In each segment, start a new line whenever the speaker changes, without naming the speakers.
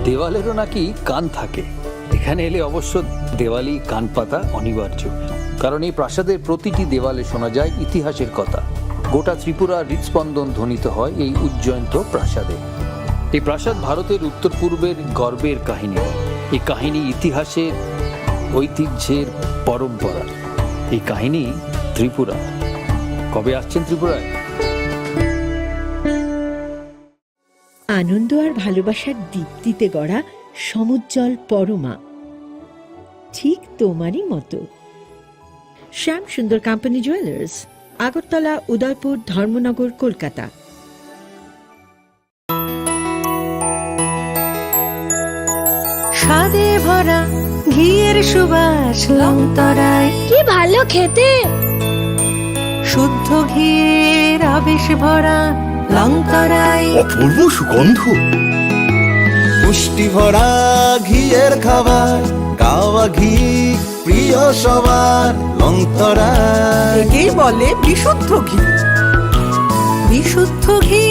দেওয়ালেরও নাকি কান থাকে। এখানে এলে অবশ্য দেওয়ালি কান পাতা অনিবার্য, কারণ এই প্রাসাদের প্রতিটি দেওয়ালে শোনা যায় ইতিহাসের কথা। গোটা ত্রিপুরা হৃদস্পন্দন ধ্বনিত হয় এই উজ্জয়ন্ত প্রাসাদে। এই প্রাসাদ ভারতের উত্তর পূর্বের গর্বের কাহিনী। এই কাহিনী ইতিহাসের, ঐতিহ্যের, পরম্পরা। এই কাহিনী ত্রিপুরা। কবে আসছেন ত্রিপুরায়?
আনন্দ আর ভালোবাসার দীপ্তিতে গড়া সমুজ্জ্বল পরমা, ঠিক তোমারই মতো। শ্যাম সুন্দর কোম্পানি জুয়েলার্স, আগরতলা, উদয়পুর, ধর্মনগর, কলকাতা।
স্বাদে ভরা ঘিয়ের সুবাস লংতরায়,
কি ভালো খেতে।
শুদ্ধ ঘিয়ের আবেশ ভরা লংতরায়,
অপূর্ব সুগন্ধ।
পুষ্টি ভরা ঘিয়ের খাবার, গাওয়া ঘি প্রিয় সবার লংতরায়।
একেই বলে বিশুদ্ধ ঘি। বিশুদ্ধ ঘি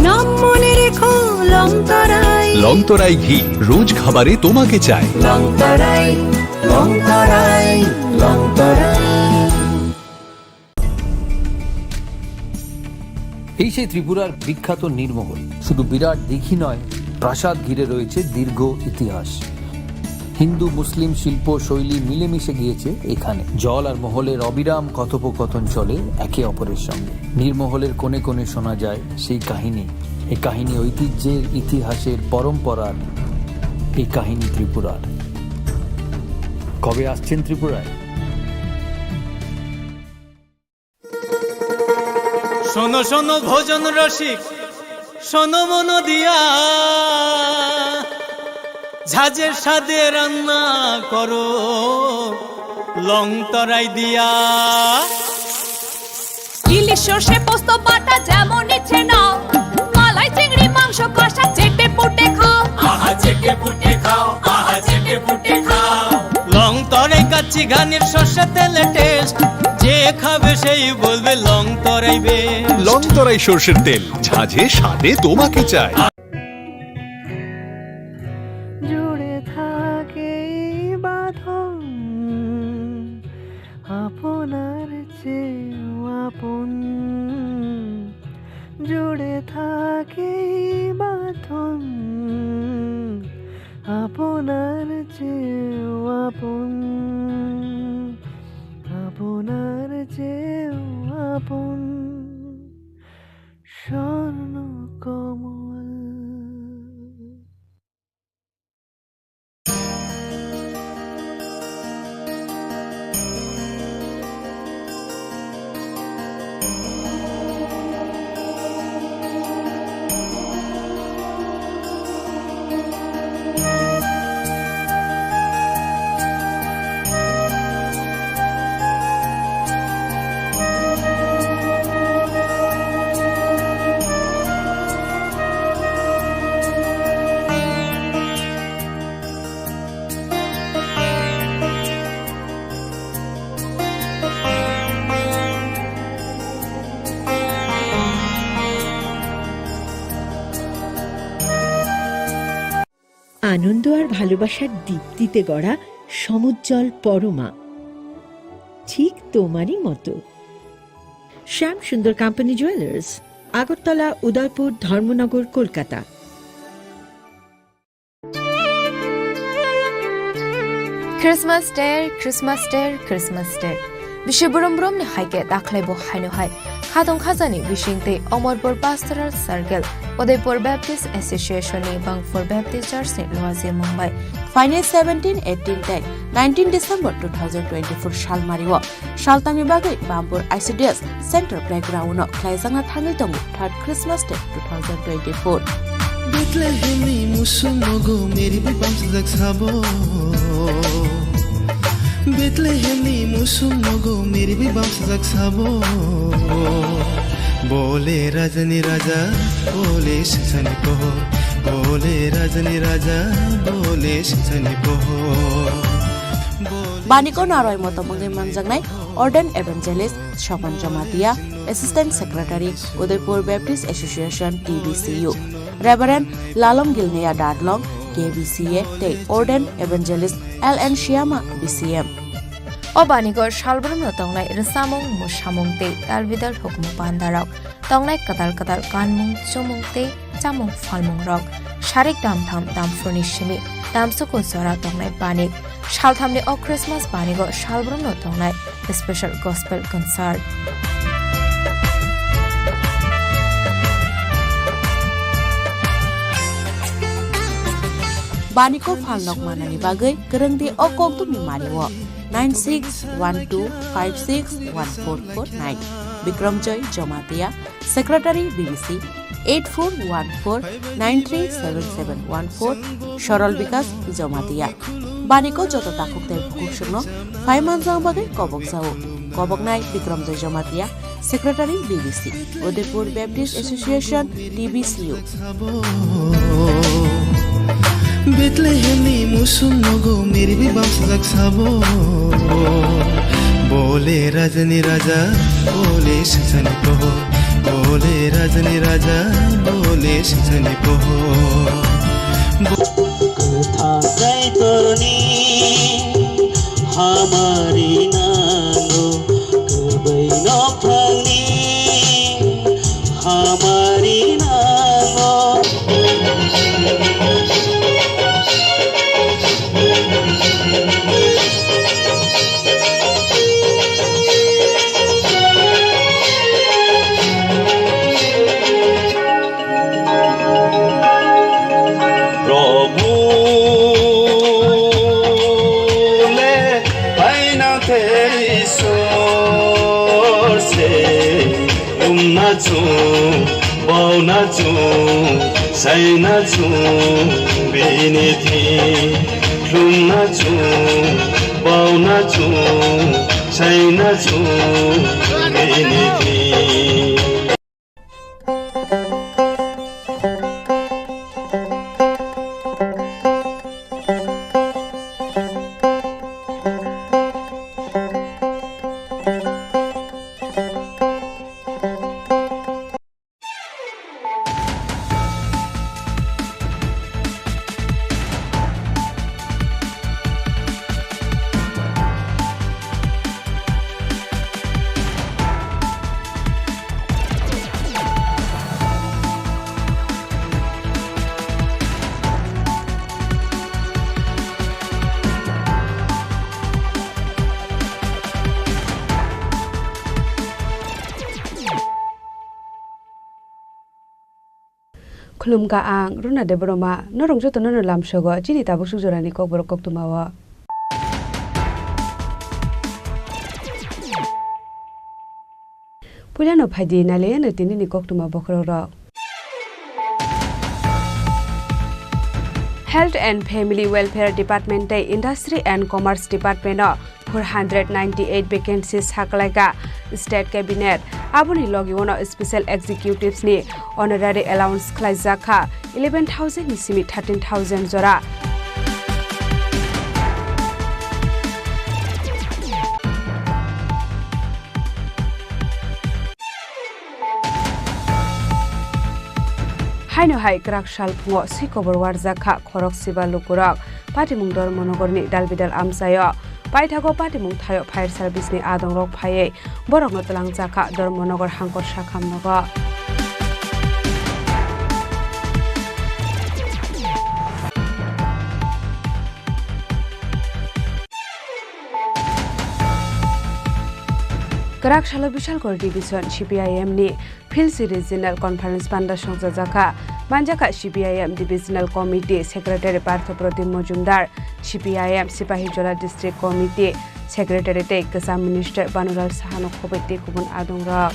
নাম মনে রেখো লংতরায়।
লংতরাই ঘি রোজ খাবারে তোমাকে চাই।
লংতরাই, লংতরাই, লংতরাই।
এই সেই ত্রিপুরার বিখ্যাত নীরমহল। শুধু বিরাট দিঘি নয়, প্রাসাদ ঘিরে রয়েছে দীর্ঘ ইতিহাস। হিন্দু মুসলিম শিল্প শৈলী মিলেমিশে গিয়েছে এখানে। জল আর মহলের অবিরাম কথোপকথন চলে একে অপরের সঙ্গে। নীরমহলের কোণে কোণে শোনা যায় সেই কাহিনী। এই কাহিনী ঐতিহ্যের, ইতিহাসের, পরম্পরার। এই কাহিনী ত্রিপুরার। কবে আসছেন ত্রিপুরায়?
শোনো শোনো ভোজন রসিক, শোনো মন দিয়া, ঝাঁঝের স্বাদে রান্না করো লংতরাই দিয়া।
ইলিশ সর্ষে পোস্ত বাটা যেমন ইচ্ছে নাও, মালাই চিংড়ি মাংস কষা চেটে পুটে খাও।
আহা চেটে পুটে খাও, আহা চেটে পুটে খাও। লংতরাই কাচ্চি ঘানির সর্ষে তেলে টেস্ট, যে খাবে সেই বলবে লংতরাই বেশ।
লংতরাই সর্ষের তেল, ঝাঁঝে স্বাদে তোমাকে চাই।
জুড়ে থাকে বাঁধন আপনার চেয়েও আপন। জুড়ে থাকে বাঁধন আপনার চেয়েও আপন। আপনার চেয়েও আপন স্বর্ণ কমল।
আনন্দ আর ভালোবাসার দীপ্তিতে গড়া সমুজ্জ্বল পরমা, ঠিক তোমারই মতো। শ্যাম সুন্দর company jewellers, Agartala, Udaipur, Dharmanagar, Kolkata.
Christmas Day, Christmas Day, Christmas Day. Bishiburum burum ni haike daklai bo haino hai. Khatong khazani bishingte Omorpur Pastoral Circle, Udaipur Baptist Association ni Bangpur Baptist Church ni Loazir Mumbai.
Final 17, 18, 10, 19 December 2024 Shalmariwa. Shaltangi bagai Bambur ICDS Center Playground no Klaizanga Thangi Tongu 3rd Christmas Day 2024.
Bethlehem musum mogo meri bi bams daksabo. Bethlehem musum mogo meri bi bams daksabo. Bole rajani raja bole sani ko. Bole rajani raja bole sani ko.
Baniko Naroy Motomangi Manjangnai, Ordained Evangelist Shopan Jamatia, Assistant Secretary, Udaipur Baptist Association TBCU, Reverend Lalom Gilnea Dadlong, DBCA tei Orden Evangelist LN Shyama BCM
o banigor salbrumno tongnai rsamung musamung tei talbidal hukmu pandarok tongnai kadal kanmung chumung tei chamung falmung rok sharik damtham damfruni shimi damsuko zora tongnai banik salthamni o Christmas banigor salbrumno tongnai special gospel concert
Baniko Falnok Manani Bagai Gerengdi Okok Tumi Mariwo 9612561449 Bikram Joy Jomatia Secretary BBC 8414937714 Shoral Bikas Jomatia Baniko Joto Takuk Ter Kushno Faimanjang Bagai Kobok Sao Kobok Nai Bikram Joy Jomatia Secretary BBC Udaipur Baptist Association TBCU
Bethlehemni musum nogo mirbi bam sajak sabo bole rajani raja bole sajani poho bole rajani raja bole sajani poho
कथा सै तोरनी हमारी नांगो कबै न फलनी हमारी नांगो Bauna chu, saina chu, biniti. Lumna chu, bauna chu, saina chu, biniti.
Khulum ka ang runa de broma no rongjo to no lam shogo chini ta busuk jorani kok borok kok tumawa Pulano phadi nale no tini ni kok tuma bokro ro Health and Family Welfare Department Industry and Commerce Department 498 vacancies haklaika State Cabinet Abuni logi one special executives ni honorary allowance khlaijaka 11,000 nisimi 13,000 jora Haino hai krak shal phungo sikobor warjaka khorok siba lukurak patimung dor monogorni dalbidal amsayo Paithago patimung thayo fire service ni adong rok phaye borok no tlang jaka dor monogor hangkor sakham nogo Karak Shalo Bishal Kor Division CPIM ni Philsi Regional Conference Panda Songja Jaka Manjaka CPIM Divisional Committee Secretary Partho Pratim Mojumdar CPIM Sipahijola District Committee Secretary Kasam Minister Banulal Sahano Khobete Kubun Adongra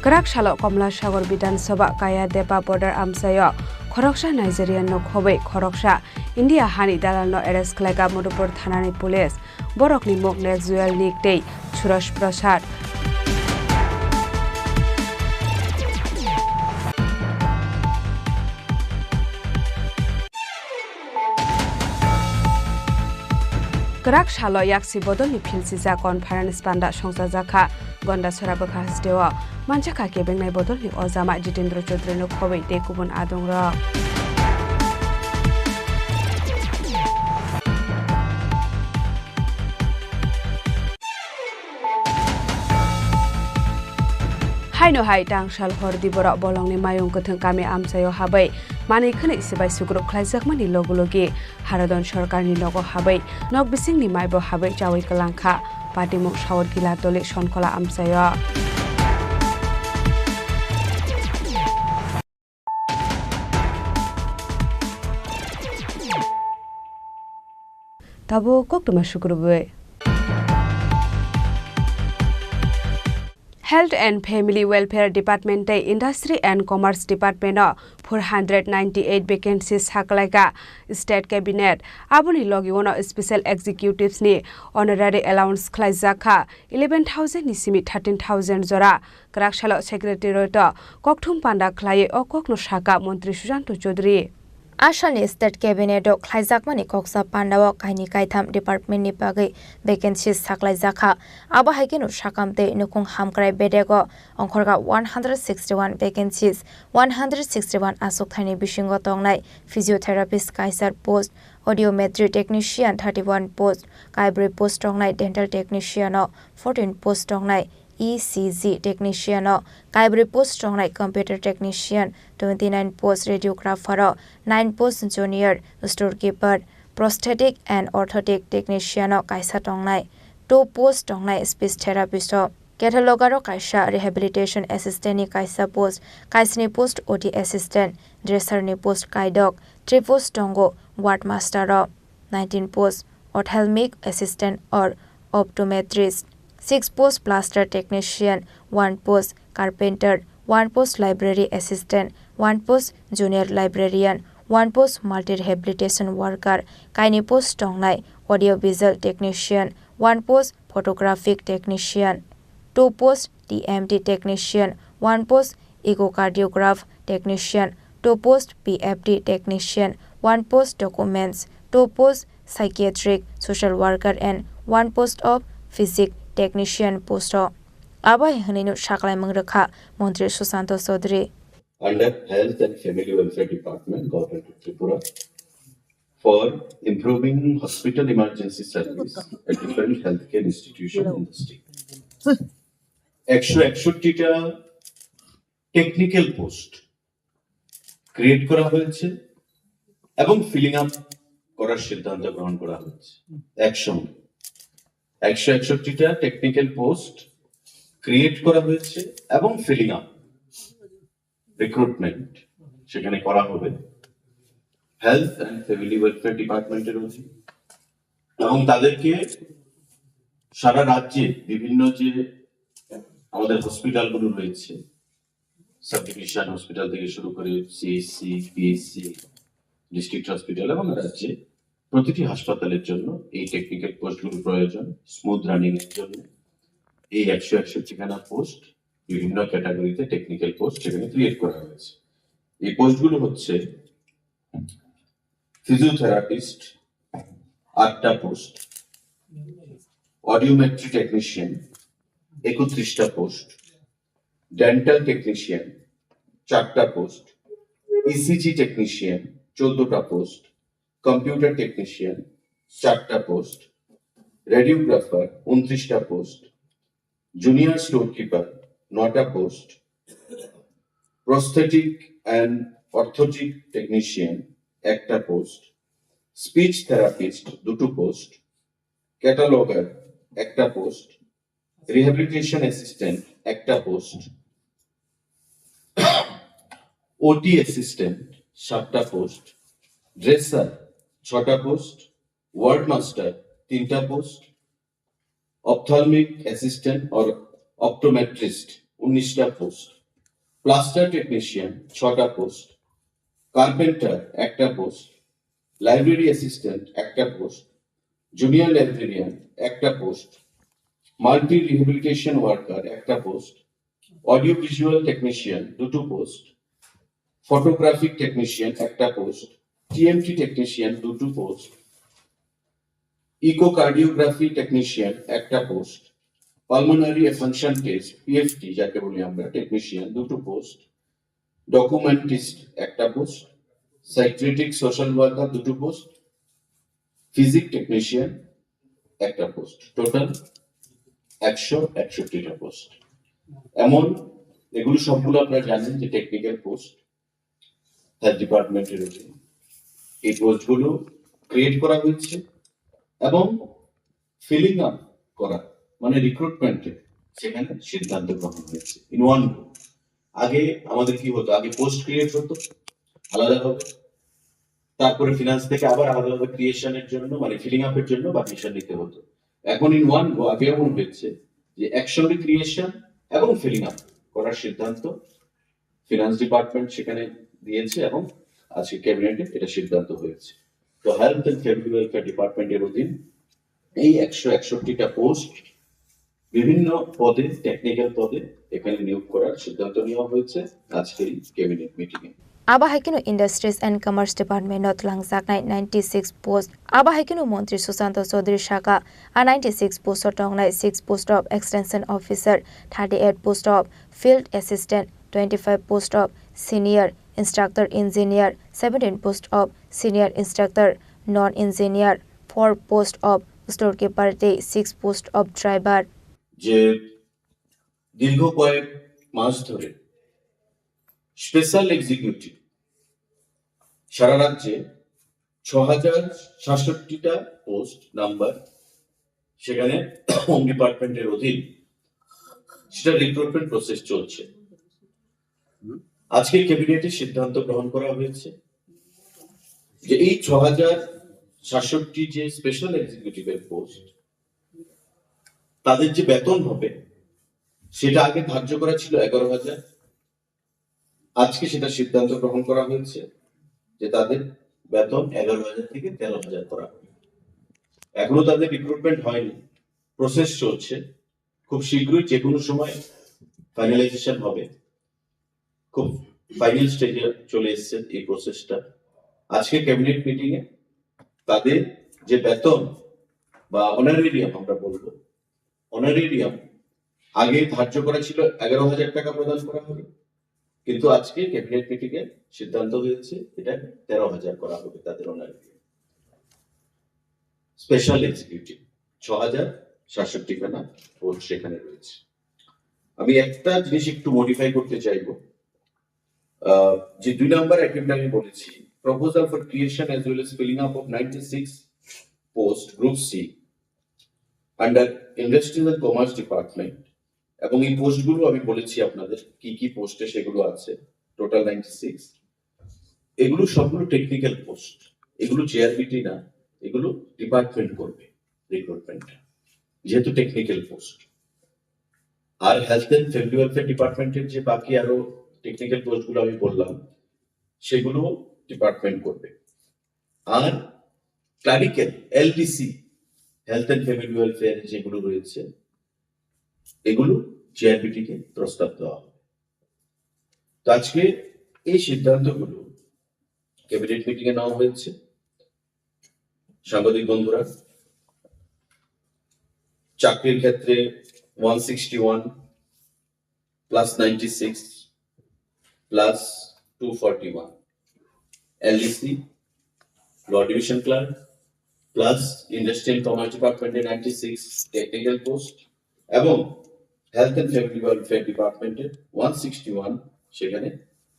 Karak Shalo Komla Sagar Bidhan Sabha Kaya Depa Border Amsayo Khoroksha Nigerian no Khobe Khoroksha India Hani Dalal no arrest Klaga Modupur Thanani Police Borokni Mok Nexual League Day Suresh Prasad Kerak Shalo Yaksi Bodolni Philsija Conference Panda Songsa Jaka Gonda Sorabakha Hasdewa Manjaka Kebengnai Bodolni Ozama Jitendra Chaudhary no Khowei te Kubun Adongra Haino hai tangshal hordi bora bolongni mayung kothong kami amsayo habai mani khane sibai sugruk khlaijakmani logulogi haradon sarkarni logo habai nok bisingni maibo habai chawai kalangkha patimuk shawar gila tole sonkola amsayo tabo koktuma shukrube Health and Family Welfare Department Industry and Commerce Department 498 vacancies haklaika State Cabinet abuni logi one special executives ni honorary allowance khlaijaka 11,000 ni simi 13,000 jora Krakshalo Secretariat Kokthum Panda khlai o kokno shaka Mantri Sujanto Chaudhary
Ashalni State Cabinet o khlaijakmani koksa pandawo kaini kaitham department ni bagai vacancies saklaijaka aba haikenu shakamte nukung hamkrai bedego ongkhorga 161 vacancies 161 asokthani bishingo tongnai physiotherapist kaisar post audiometry technician 31 post kaibri post tongnai dental technician 14 post tongnai ECG technician Kaibri post tongnai computer technician 29 post radiographer 9 post junior storekeeper prosthetic and orthotic technician kaisa tongnai 2 post tongnai speech therapist cataloger kaisa rehabilitation assistant ni kaisa post kaisni post OT assistant dresser ni post kaidok 3 post tongo ward master 19 post ophthalmic assistant or optometrist 6 post plaster technician, 1 post carpenter, 1 post library assistant, 1 post junior librarian, 1 post multi-rehabilitation worker, kaini post tongnai audiovisual technician, 1 post photographic technician, 2 post TMT technician, 1 post echocardiograph technician, 2 post PFD technician, 1 post documents, 2 post psychiatric social worker and 1 post of physics technician post abai haninu shaklai mangrakha Mantri Susanto Chaudhary
under Health and Family Welfare Department Government of Tripura for improving hospital emergency service at different healthcare institutions in the state 161টা technical post create করা হয়েছে এবং filling up করার সিদ্ধান্ত গ্রহণ করা হয়েছে একসঙ্গে 161টা টেকনিক্যাল পোস্ট ক্রিয়েট করা হয়েছে এবং ফিলিং আপ রিক্রুটমেন্ট সেখানে করা হবে হেলথ এন্ড ফ্যামিলি ওয়েলফেয়ার ডিপার্টমেন্টের অধীনে এবং তাদেরকে সারা রাজ্যে বিভিন্ন যে আমাদের হসপিটালগুলো রয়েছে সাব ডিভিশন হসপিটাল থেকে শুরু করে সিএসসি পিএসসি ডিস্ট্রিক্ট হসপিটাল এবং রাজ্যে প্রতিটি হাসপাতালের জন্য এই টেকনিক্যাল পোস্টগুলো প্রয়োজন স্মুথ রানিং এর জন্য এই 161খানা পোস্ট বিভিন্ন ক্যাটাগরিতে টেকনিক্যাল পোস্ট সেখানে ক্রিয়েট করা হয়েছে এই পোস্টগুলো হচ্ছে ফিজিওথেরাপিস্ট 8টা পোস্ট অডিওমেট্রি টেকনিশিয়ান 31টা পোস্ট ডেন্টাল টেকনিশিয়ান 4টা পোস্ট ইসিজি টেকনিশিয়ান 14টা পোস্ট কম্পিউটার টেকনিশিয়ান 4টা পোস্ট রেডিওগ্রাফার 29টা পোস্ট জুনিয়র স্টোর কিপার 9টা post prosthetic and orthotic technician 1টা পোস্ট স্পিচ থেরাপিস্ট 2টো পোস্ট ক্যাটালগার 1টা পোস্ট রিহ্যাবিলিটেশন অ্যাসিস্ট্যান্ট 1টা পোস্ট ওটি অ্যাসিস্ট্যান্ট 7টা পোস্ট ড্রেসার 6টা পোস্ট ওয়ার্ড মাস্টার 3টা post ophthalmic assistant or optometrist 19টা পোস্ট প্লাস্টার টেকনিশিয়ান 6টা post carpenter 1টা post library assistant 1টা পোস্ট জুনিয়র লাইব্রেরিয়ান 1টা পোস্ট মাল্টি রিহ্যাবিলিটেশন ওয়ার্কার 1টা post audio visual technician 2টো post photographic technician 1টা post TMT technician 2টো post echocardiography technician একটা post, pulmonary function test PFT যাকে বলি আমরা টেকনিশিয়ান দুটো পোস্ট, ডকুমেন্টিস্ট একটা পোস্ট, সাইকিয়াট্রিক সোশ্যাল ওয়ার্কার দুটো পোস্ট, ফিজিক টেকনিশিয়ান একটা পোস্ট, টোটাল 161টা পোস্ট। এমন এগুলো সবগুলো আপনারা জানেন যে টেকনিক্যাল পোস্ট হেলথ ডিপার্টমেন্টের অধীনে। এই পোস্টগুলো ক্রিয়েট করা হয়েছে এবং ফিলিং আপ করা মানে রিক্রুটমেন্টে সেখানে সিদ্ধান্ত গ্রহণ হয়েছে ইন ওয়ান গো। আগে আমাদের কি হতো, আগে পোস্ট ক্রিয়েট হতো আলাদাভাবে, তারপরে ফিনান্স থেকে আবার আলাদাভাবে ক্রিয়েশনের জন্য মানে ফিলিং আপের জন্য পারমিশন নিতে হতো। এখন ইন ওয়ান গো আগে এমন হয়েছে যে একসঙ্গে ক্রিয়েশন এবং ফিলিং আপ করার সিদ্ধান্ত ফিনান্স ডিপার্টমেন্ট সেখানে দিয়েছে এবং আজকে ক্যাবিনেটে এটা সিদ্ধান্ত হয়েছে। তো হেলথ এন্ড ফ্যামিলি ওয়েলফেয়ার ডিপার্টমেন্টের অধীন এই 161টা পোস্ট বিভিন্ন পদে টেকনিক্যাল পদে এখানে নিয়োগ করার সিদ্ধান্ত নেওয়া হয়েছে আজকের ক্যাবিনেট মিটিং এ।
আবাহাইকিনো ইন্ডাস্ট্রিজ এন্ড কমার্স ডিপার্টমেন্টত লাংজাকনাই 96 পোস্ট, আবাহাইকিনো মন্ত্রী সুশান্ত চৌধুরী শাখা 96 পোস্ট টংনাই 6 post of extension officer, 38 post of field assistant, 25 post of senior instructor engineer, 17 post of senior instructor non engineer, 4 post of store keeper, 6 post of driver.
যে দীর্ঘ কয়েক মাস ধরে স্পেশাল এক্সিকিউটিভ সারা রাজ্যে 6067টা পোস্ট নাম্বার সেখানে হোম ডিপার্টমেন্টের অধীন সেটা রিক্রুটমেন্ট প্রসেস চলছে। আজকে ক্যাবিনেটে সিদ্ধান্ত গ্রহণ করা হয়েছে যে এই 6067টি যে স্পেশাল এক্সিকিউটিভের পোস্ট তাদের যে বেতন হবে সেটা আগে ধার্য করা ছিল 11,000, আজকে সেটা সিদ্ধান্ত গ্রহণ করা হয়েছে যে তাদের বেতন 11,000 থেকে 13,000 করা হবে। এখনো তাদের রিক্রুটমেন্ট হয়নি, প্রসেস চলছে, খুব শীঘ্রই যে কোনো সময় ফাইনালাইজেশন হবে, খুব ফাইনাল স্টেজে চলে এসেছে এই প্রসেসটা। আজকে ক্যাবিনেট মিটিং এ তাদের যে বেতন বা অনারেরিয়াম আমরা বলবো, অনারেরিয়াম আগে ধার্য করা ছিল 11,000 টাকা প্রদান করা হবে, কিন্তু আজকে ক্যাবিনেট মিটিং এ সিদ্ধান্ত হয়েছে এটা 13,000 করা হবে তাদের অনারেরিয়াম। স্পেশাল এক্সিকিউটিভ 6067খানা পোস্ট সেখানে রয়েছে। আমি একটা জিনিস একটু মডিফাই করতে চাইবো, যে 2 নম্বর আইটেমটা আমি বলেছি proposal for creation as well as filling up of 96 post group C under industries and commerce department, এবং এই পোস্টগুলো আমি বলেছি আপনাদের কি কি পোস্টে সেগুলো আছে, টোটাল 96। এগুলো সবগুলো টেকনিক্যাল পোস্ট, এগুলো জেআরবিটি না, এগুলো ডিপার্টমেন্ট করবে রিক্রুটমেন্ট যেহেতু টেকনিক্যাল পোস্ট। আর হেলথ এন্ড ফ্যামিলি ওয়েলফেয়ার ডিপার্টমেন্টের যে বাকি আরো টেকনিক্যাল পোস্টগুলো আমি বললাম সেগুলো ডিপার্টমেন্ট করবে। আর clerical LDC health and family welfare যেগুলো রয়েছে এগুলো জেআরবিটি কে প্রস্তাব দেওয়া হবে। তো আজকে এই সিদ্ধান্তগুলো ক্যাবিনেট মিটিং এ নেওয়া হয়েছে। সাংবাদিক বন্ধুরা, চাকরির ক্ষেত্রে 161 plus 96 plus 241, LDC lower division clerk plus industrial commerce ডিপার্টমেন্টে 96 টেকনিক্যাল পোস্ট এবং হেলথ এন্ড ফ্যামিলি ওয়েলফেয়ার ডিপার্টমেন্টের 161 সেখানে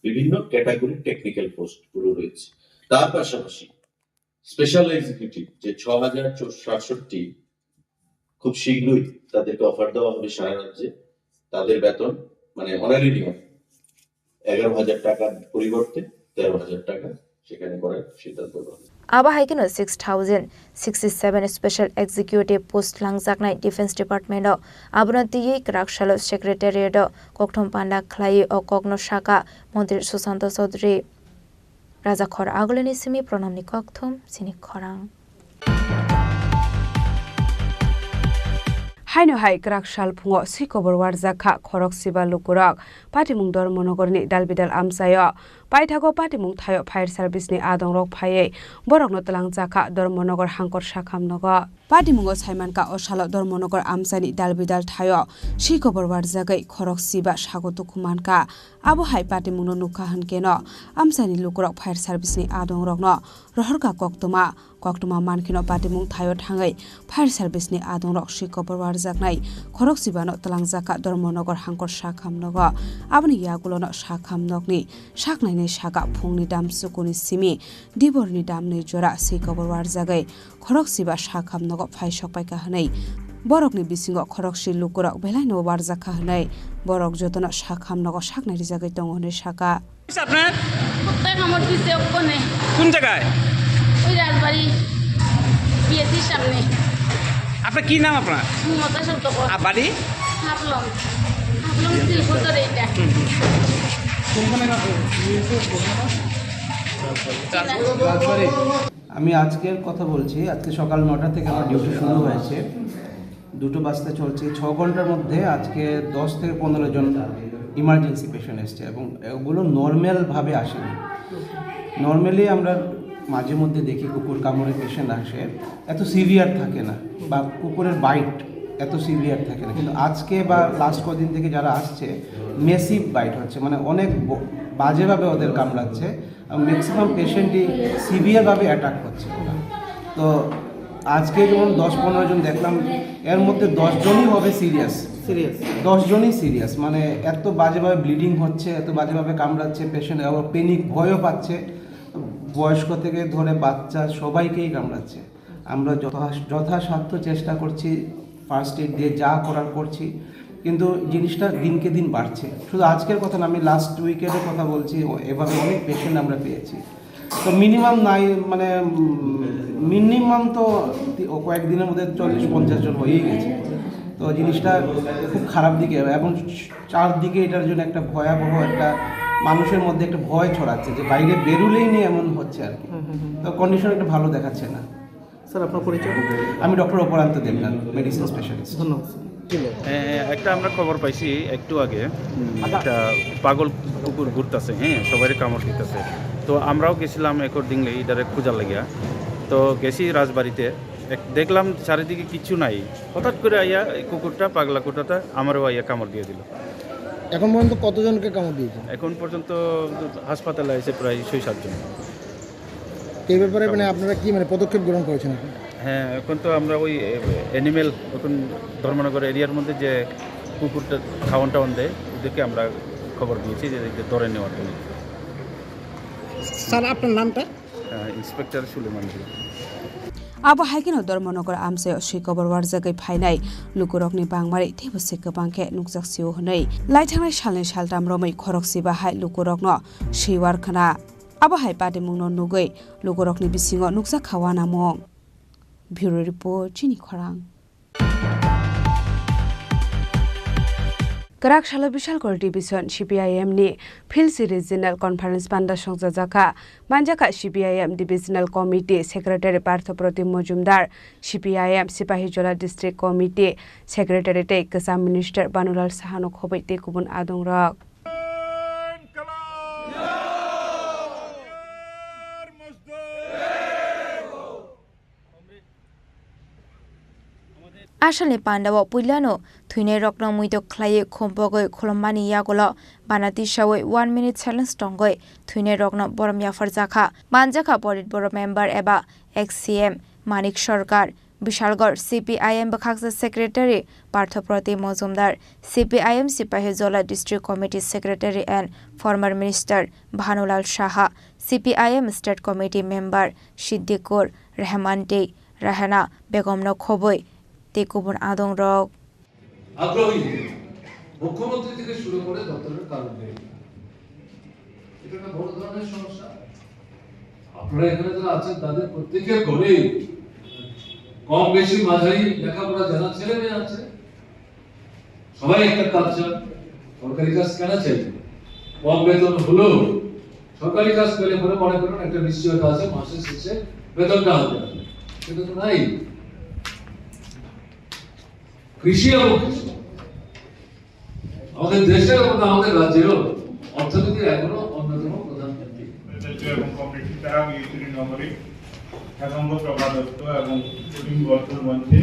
বিভিন্ন ক্যাটাগরির টেকনিক্যাল পোস্ট গুলো রয়েছে। তার পাশাপাশি স্পেশাল এক্সিকিউটিভ যে 6067 খুব শীঘ্রই তাদেরকে অফার দেওয়া হবে সারা রাজ্যে। তাদের বেতন মানে অনারেরিয়াম 11,000 টাকার পরিবর্তে 13,000 টাকা সেখানে করার সিদ্ধান্ত নেওয়া হয়েছে।
আবাহাইকিনো 6067 স্পেশাল এক্সিকিউটিভ পোস্ট লাংজাকনাই ডিফেন্স ডিপার্টমেন্ট আবনতিয়ে ক্রাকশাল সেক্রেটারিয়েট ককথম পান্ডা খ্লাই ও কগ্ন শাখা মন্ত্রী সুশান্ত চৌধুরী রাজা খর আগলেনি সিমি প্রণামনি ককথম সিনি খরাং।
haino hai krak sal phungo sikobor warjaka khorok siba lukurok patimung Dharmanagorni dalbidal amsayo paithago patimung thayo fire service ni adongrok phaiye borokno talangjaka Dharmanagor hangkor sakhamnogo patimungo saimanka osalo Dharmanagor amsani dalbidal thayo sikobor warjagai khorok siba sagoto kumanka abo hai patimungno nukha hankeno amsani lukurok fire service ni adongrokno rohorka koktuma mankino patimung thayo thangai fire service ni adongrok sikobor warjaknai khorok sibano talangjaka Dharmanagor hangkor sakhamnogo aboni yagulono sakhamnokni saknaini saka phungni dam sukuni simi diborni damni jora sikobor warjagai khorok siba sakhamnogo phaisok paika hanai borokni bisingo khorok si lukurok belaino warjaka hanai borok jotono sakhamnogo saknai rijagai tongo saka
আপনার
কোথায় কামড় দিছে ওখানে
কোন জায়গায়
ওই রাজবাড়ি বিএসির সামনে
আপনার কি নাম আপনার
মমতা শব্দ
আর বাড়ি
হাফলং শিল্পুর ধরে এটা
আমি আজকের কথা বলছি আজকে সকাল 9টা থেকে আমার ডিউটি শুরু হয়েছে 2টো বাজতে চলছে 6 ঘন্টার মধ্যে আজকে 10 থেকে 15 জন ইমার্জেন্সি পেশেন্ট এসছে এবং এগুলো নর্মালভাবে আসেনি নর্মালি আমরা মাঝে মধ্যে দেখি কুকুর কামড়ে পেশেন্ট আসে এত সিভিয়ার থাকে না বা কুকুরের বাইট এত সিভিয়ার থাকে না কিন্তু আজকে বা লাস্ট কদিন থেকে যারা আসছে মেসিভ বাইট হচ্ছে মানে অনেক বাজেভাবে ওদের কামড়াচ্ছে ম্যাক্সিমাম পেশেন্টই সিভিয়ারভাবে অ্যাটাক হচ্ছে তো আজকে যেমন 10-15 জন দেখলাম এর মধ্যে 10 জনই হবে সিরিয়াস 10 জনই সিরিয়াস মানে এত বাজেভাবে ব্লিডিং হচ্ছে এত বাজেভাবে কামড়াচ্ছে পেশেন্ট আবার প্যানিক ভয়ও পাচ্ছে বয়স্ক থেকে ধরে বাচ্চা সবাইকেই কামড়াচ্ছে আমরা যথাসাধ্য চেষ্টা করছি ফার্স্ট এড দিয়ে যা করার করছি কিন্তু জিনিসটা দিনকে দিন বাড়ছে শুধু আজকের কথা না আমি লাস্ট উইকের কথা বলছি এভাবে অনেক পেশেন্ট আমরা পেয়েছি তো মিনিমাম নাই মানে মিনিমাম তো কয়েকদিনের মধ্যে 40-50 জন হয়েই গেছে তো জিনিসটা খুব খারাপ দিকে এখন চারদিকে এটার জন্য একটা ভয়াবহ একটা মানুষের মধ্যে একটা ভয় ছড়াচ্ছে যে বাইরে বেরুলেই নিয়ে এমন হচ্ছে আর কি তো কন্ডিশন একটা ভালো দেখাচ্ছে না
স্যার আপনার পরিচয়
আমি ডক্টর অপরান্ত দেবনাথ মেডিসিন স্পেশালিস্ট
ধন্যবাদ
একটা আমরা খবর পাইছি একটু আগে একটা পাগল কুকুর ঘুরতেছে সবাই কামড় দিতেছে তো আমরাও গেছিলাম অ্যাকর্ডিংলি এটারে খোঁজার লাগিয়া তো গেছি রাজবাড়িতে দেখলাম চারিদিকে কিছু নাই হঠাৎ করে আইয়া কুকুরটা পাগলা কুকুরটা আমারও আইয়া কামড় দিয়ে দিল
এখন পর্যন্ত কতজনকে কামড় দিয়েছে
এখন পর্যন্ত হাসপাতালে আছে প্রায় 6-7 জন
এই ব্যাপারে মানে আপনারা কি মানে পদক্ষেপ গ্রহণ করেছেন এখন
হ্যাঁ এখন তো আমরা ওই অ্যানিমেল এখন ধর্মনগর এরিয়ার মধ্যে যে কুকুরটা খাওয়ান টাওয়ান দেয় ওদেরকে আমরা খবর দিয়েছি যে ধরে নেওয়ার জন্য
স্যার আপনার নামটা
inspector Suleman
abo haikino Dharmanagor amsayo sikobor warjagai phainai lukurokni bangmari thebo sekabangke nukjak siu honai laithangai salni saltam romai khorok siba hai lukurokno siwar khana abo hai patimungno nugoi lukurokni bisingo nukjak khawana mong bureau report chini khorang Karak Shalo Bishal Kor Division CPIM ni Philsi Regional Conference Panda Songjaka Manjaka CPIM Divisional Committee Secretary Partho Pratim Mojumdar CPIM Sipahijola District Committee Secretary Tei Kasam Minister Banulal Sahano Khobai Te Kubun Adongrok
আসলে পান্ডাও পুইলানো থুইনে রক্ন মুইতো খ্লাইয়ে খম্পগৈ খলম্মানি ইয়াগল বানাতি সাওই 1 মিনিট চ্যালেঞ্জ টঙ্গৈ থুইনে রক্ন বরম ইয়াফার জাখা মানজাখা পলিট বড় মেম্বার এবা এক্সসিএম মানিক সরকার বিশালগড় সিপিআইএম বখাকসা secretary Parthapratim Majumder CPIM Sepahijala district committee secretary and former minister Bhanulal Saha CPIM state committee member Siddiqur Rahman টে রাহানা বেগম খবই তেকুবন আদং রক
আগ্রহী মুখ্যমন্ত্রী থেকে শুরু করে দপ্তরের কারণে এটা একটা বড় ধরনের সমস্যা আপনারা এখানে যারা আছেন তাদের প্রত্যেকের ঘরে কম বেশি মাঝারি লেখাপড়া জানা ছেলে মেয়ে আছে সবাই একটা কাজ চান সরকারি কাজ কেন চাইবে কম বেতন হলো সরকারি কাজ পেলে পরে মনে করুন একটা নিশ্চয়তা আছে মাসের শেষে বেতনটা হবে সেটা তো নাই কৃষি এবং কৃষি আমাদের দেশের এবং আমাদের রাজ্যের অর্থনীতির এখনো অন্যতম প্রধান কেন্দ্র।
এবং কমিটি দ্বারা মিলিটারি নগরী একাঙ্গ প্রভা দত্ত এবং বর্তমান মঞ্চে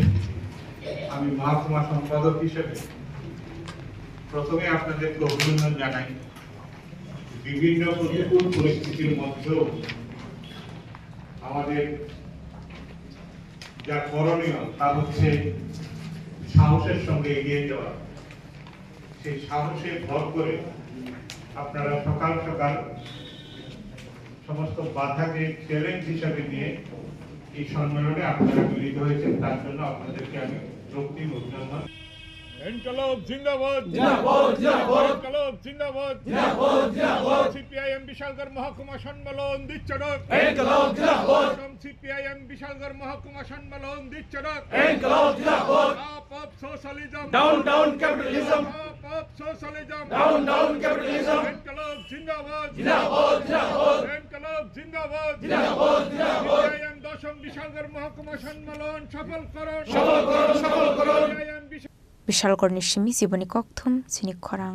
আমি মহকুমা সম্পাদক হিসেবে প্রথমে আপনাদেরকে অভিনন্দন জানাই। বিভিন্ন প্রতিকূল পরিস্থিতির মধ্যেও আমাদের যা করণীয় তা হচ্ছে সাহসের সঙ্গে এগিয়ে যাওয়া। সেই সাহসে ভর করে আপনারা সকাল সকাল সমস্ত বাধাকে চ্যালেঞ্জ হিসাবে নিয়ে এই সম্মেলনে আপনারা মিলিত হয়েছেন, তার জন্য আপনাদেরকে আমি রক্তিম অভিনন্দন। ইনকলাব জিন্দাবাদ, জিন্দাবাদ, জিন্দাবাদ, ইনকলাব জিন্দাবাদ, জিন্দাবাদ, জিন্দাবাদ। সিপিআইএম বিশালগড় মহকুমা সম্মেলন দিচ্ছড়ক, ইনকলাব জিন্দাবাদ। সিপিআইএম বিশালগড় মহকুমা সম্মেলন দিচ্ছড়ক, ইনকলাব জিন্দাবাদ। Up up socialism, down down capitalism, up up socialism, down down capitalism. ইনকলাব জিন্দাবাদ, জিন্দাবাদ, জিন্দাবাদ, ইনকলাব জিন্দাবাদ, জিন্দাবাদ, জিন্দাবাদ। সিপিআইএম দশম বিশালগড় মহকুমা সম্মেলন সফল করুন, সফল করুন, সফল করুন।
বিশালগড় নিশ্চিমি জীবনী ককথুম চিনি খরাং।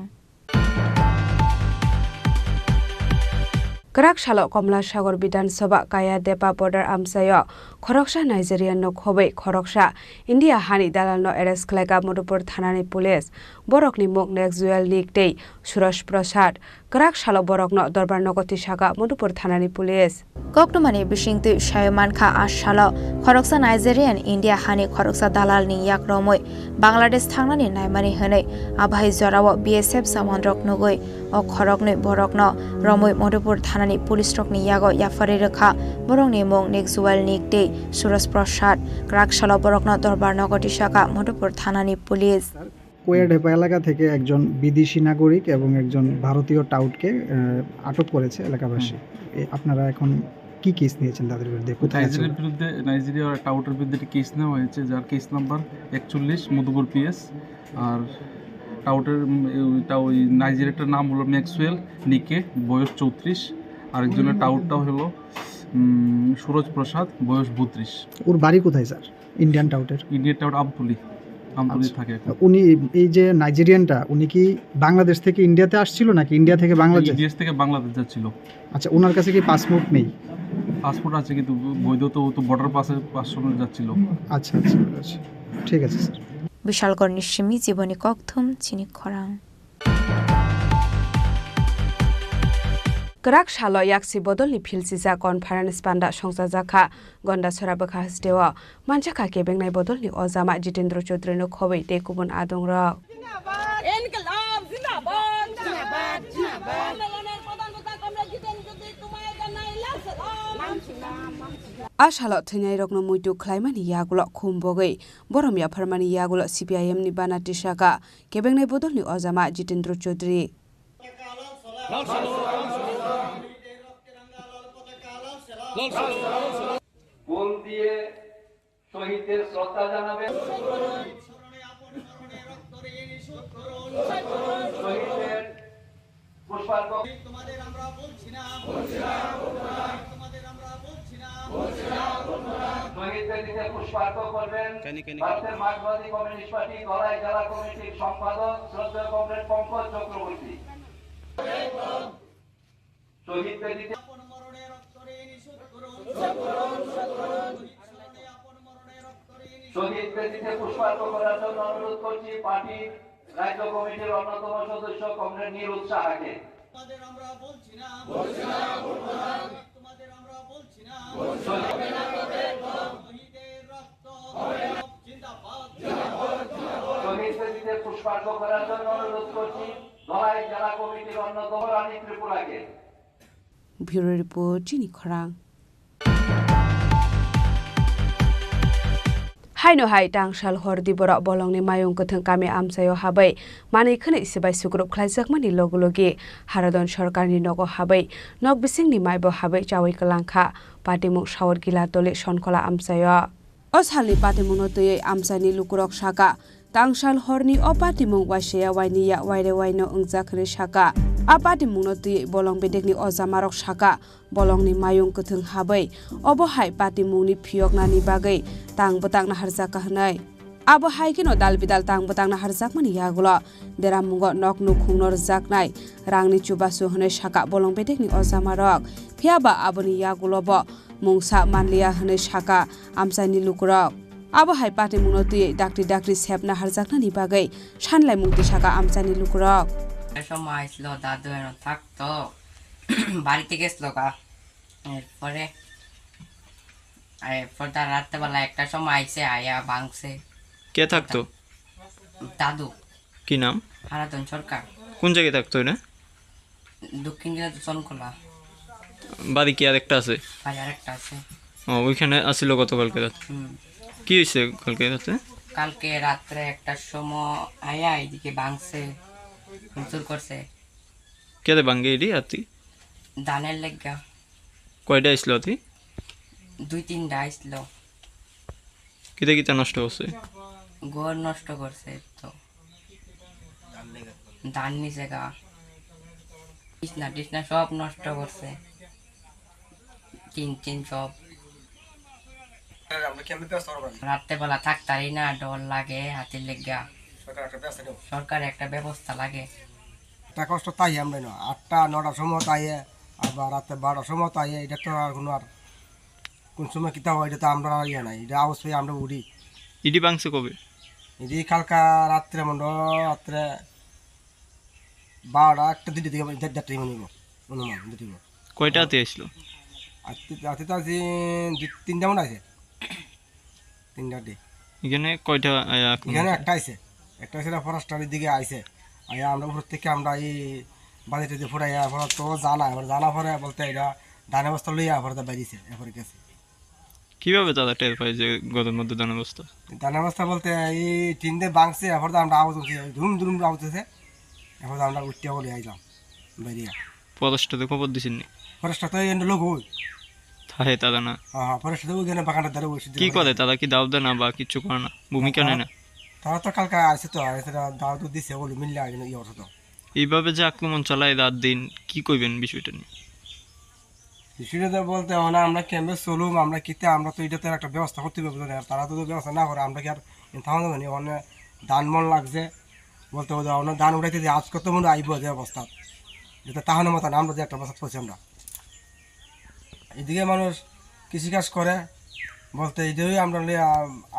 Kerak Shalok Komla Shagor Bidansabha Kaya Depa Border Amsayo Khoroksha Nigerian no Khobe Khoroksha India Hani Dalal no Eres Klega Modupur Thanani Police Borok ni Mok Nexual League Day Suresh Prasad Kerak Shalok Borok no Dorbar Nogoti Shaga Modupur Thanani Police
Koktumani Bishingtu Shayoman Kha Ashalo Khoroksa Nigerian India Hani Khoroksa Dalal ni Yak Romoi Bangladesh Thangnani Naimani Hene Abhai Zorawo BSF Samandrok Nogoi O Khorokni Borokno Romoi Modupur Thanani Police Rokni Yago Yafari Rekha Borokni Mok Nexual League Day Suresh Prasad Kerak Shalok Borokno Dorbar Nogoti Shaga Modupur Thanani Police
কোয়া ঢেপা এলাকা থেকে একজন বিদেশি নাগরিক এবং একজন ভারতীয় টাউটকে আটক করেছে এলাকাবাসী। আপনারা এখন কি কেস নিয়েছেন তাদের বিরুদ্ধে?
নাইজেরিয়ার বিরুদ্ধে নাইজেরিয়া টাউটের বিরুদ্ধে কেস নেওয়া হয়েছে, যার কেস নাম্বার 41 মধুপুর পিএস। আর টাউটের ওই নাইজেরিয়াটার নাম হলো ম্যাক্সওয়েল নিকে, বয়স 34। আরেকজনের টাউটটাও হলো সুরজ প্রসাদ, বয়স 32।
ওর বাড়ি কোথায় স্যার? ইন্ডিয়ান টাউটের?
ইন্ডিয়ান টাউট আমতুলি থাকে।
উনি এই যে নাইজেরিয়ানটা, উনি কি বাংলাদেশ থেকে ইন্ডিয়াতে আসছিল নাকি ইন্ডিয়া থেকে বাংলাদেশ?
ইন্ডিয়া থেকে বাংলাদেশ যাচ্ছিল।
আচ্ছা, ওনার কাছে কি পাসপোর্ট নেই?
পাসপোর্ট আছে কিন্তু বৈধ, তো বর্ডার পাসে যাচ্ছিল।
আচ্ছা আচ্ছা, ঠিক আছে স্যার।
বিশালগড় নিশ্চিমি জীবনী ককথুম চিনি খরাং।
Kerak Shalo Yaksi Bodolni Philsija Conference Panda Songsa Jaka Gonda Sorabakha Hasdewa Manjaka Kebengnai Bodolni Ozama Jitendra Chaudhary no Khobei te kubun adong rok
Inqilab জিন্দাবাদ, জিন্দাবাদ, জিন্দাবাদ। আন্দোলনের প্রধান কথা কমলা জিতেন্দ্র চৌধুরী তোমায় জানাই লাখ সালাম।
Ashalo Thunai Rokno Muitu Klaimani Yagulo Khumbogei Boromia Pharmani Yagulo CPIM ni Banati Shaka Kebengnai Bodolni Ozama Jitendra Chaudhary
ফুল দিয়ে শহীদদের শ্রদ্ধা জানাবেন। শহীদদের পুষ্পার্ঘ তোমাদের আমরা বলছি না, শহীদদের দিকে পুষ্পার্ঘ করবেন ভারতের মার্ক্সবাদী কমিউনিস্ট পার্টি ধলাই জেলা কমিটির সম্পাদক শ্রদ্ধেয় কমরেড পঙ্কজ চক্রবর্তী। শহীদদের দিকে শহীদ ব্যক্তিকে পুষ্পার্ঘ করার জন্য অনুরোধ করছি পার্টির রাজ্য কমিটির অন্যতম সদস্য কমরেড নীরুৎ সাহাকে। শহীদ ব্যক্তিকে পুষ্পার্ঘ করার জন্য অনুরোধ করছি ধলাই জেলা কমিটির অন্যতম রানী ত্রিপুরাকে।
Bureau Report Jini Khorang Haino Hai Tangshal Hordi Bora Bolongni Mayung Kuthung Kami Amsayo Habai Mani Khane Isibai Sugrup Khlaijak Mani Logologi Haradon Sarkarni Nogo Habai Nok Bisingni Maibo Habai Chawi Kalangkha Patimung Shawar Gila Tole Shonkola Amsayo Oshalni Patimung Notoye Amsani Lukurok Shaka Tangshal Horni O Patimung Waishaya Wainiya Waire Waino Ungjakri Shaka Apati Munoti Bolong Bedekni Ozamarok Shaka Bolongni Mayung Kuthung Habai Obo Hai Pati Mungni Phioknani Bagai Tang Botang Naharjaka Hanai abo haikino dal bidal tang botang na harjakmani yagulo deramungo nok nu khungnor jaknai rangni chubasu hone saka bolong bedekni ojamarok phiaba aboni yagulo bo mungsa manliya hone saka amsani lukurok abo hai pati munoti dakti sepna harjaknani bagai sanlai mungti saka amsani lukurok
সময় আসলো দাদু এনে থাকতো বাড়িতে গেছিল গা এরপরে এরপর তার রাত্রেবেলা একটা সময় আইসে আয়া ভাঙছে
কে থাকতো
দাদু
কি নাম
হারাতন সরকার
কোন জায়গায় থাকতো এটা
দক্ষিণ দিনাজপুর চনকলা
বাড়ি কি আরেকটা আছে
ভাই আরেকটা আছে
ও ওইখানে আসিল গতকালকে রাত কি হয়েছে কালকে রাতে
কালকে রাত্রে একটার সময় আয়া এদিকে ভাঙছে চুর করছে
কেটে ভাঙ্গে এটি আতি
ধানের লেগা
কয়টা আসলো আতি
2-3টা আসছিল
কিতে কিতে নষ্ট করছে
ঘর নষ্ট করছে তো ধান নিচে গা টিসনা সব নষ্ট করছে টিন সব রাত্রেবেলা থাকতারি না ডর লাগে হাতির লেগা সরকার একটা ব্যবস্থা লাগে
কষ্ট তাই আমরা না 8টা-9টার সময় তাই আবার রাতে 12টার সময় তাই এটা তো আর কোনো আর কোন সময় কিতা হয় এটা তো আমরা ইয়ে নাই এটা আওয়াজ পেয়ে আমরা উড়ি
ইডি বাংছে কবে
ইডি কালকা রাত্রে রাত্রে 12টা 1টা 2টা থেকে 4টা নিব অনুমান 2টা
কয়টা হাতে আসলো
হাতে তো আছে 2-3টা মনে আছে 3টা ডে
এখানে কয়টা
এখানে একটা আছে ফরেস্টারের দিকে আইছে আয়া আমরা উপর থেকে আমরা এই বাড়িতে যে ফুটাইয়া পরে তো জানা পরে বলতে এটা ধানের বস্তা লইয়া পরে বাইরেছে এরপরে গেছে
কিভাবে দাদা টের পাই যে গদের মধ্যে ধানের বস্তা
বলতে এই টিনতে বাংছে এরপর আমরা আওয়াজ হচ্ছে ধুম আওয়াজ হচ্ছে এরপর আমরা উঠতে বলে আইলাম বাইরিয়া
ফরেস্টে খবর দিছেন নি
ফরেস্টার তো এন্ড লোক হই
তাহে দাদা না
হ্যাঁ ফরেস্টার তো ওখানে বাগানের ধারে বসে
কি করে দাদা কি দাও দেয় না বা কিছু করে না ভূমিকা নেয় না
তারা তো কালকে আসে তো দাও তো দিছে বলে মিললে ইয়ে হতো
এইভাবে যে আক্রমণ চালায় রাত দিন কি কইবেন বিষয়টা নিয়ে
বিষয়টা বলতে না আমরা ক্যাম্পে চলুম আমরা কিতে আমরা তো এটাতে একটা ব্যবস্থা করতে পারবো না তারা তো ব্যবস্থা না করে আমরা কি আর থামা যাবে না অনেক ধান মন লাগছে বলতে অনেক ধান উঠাইতে যে আজ কত মনে আইব যে অবস্থা যেটা তাহলে মতো আমরা যে একটা অবস্থা করছি আমরা এদিকে মানুষ কৃষিকাজ করে বলতে এইটাই আমরা লিয়া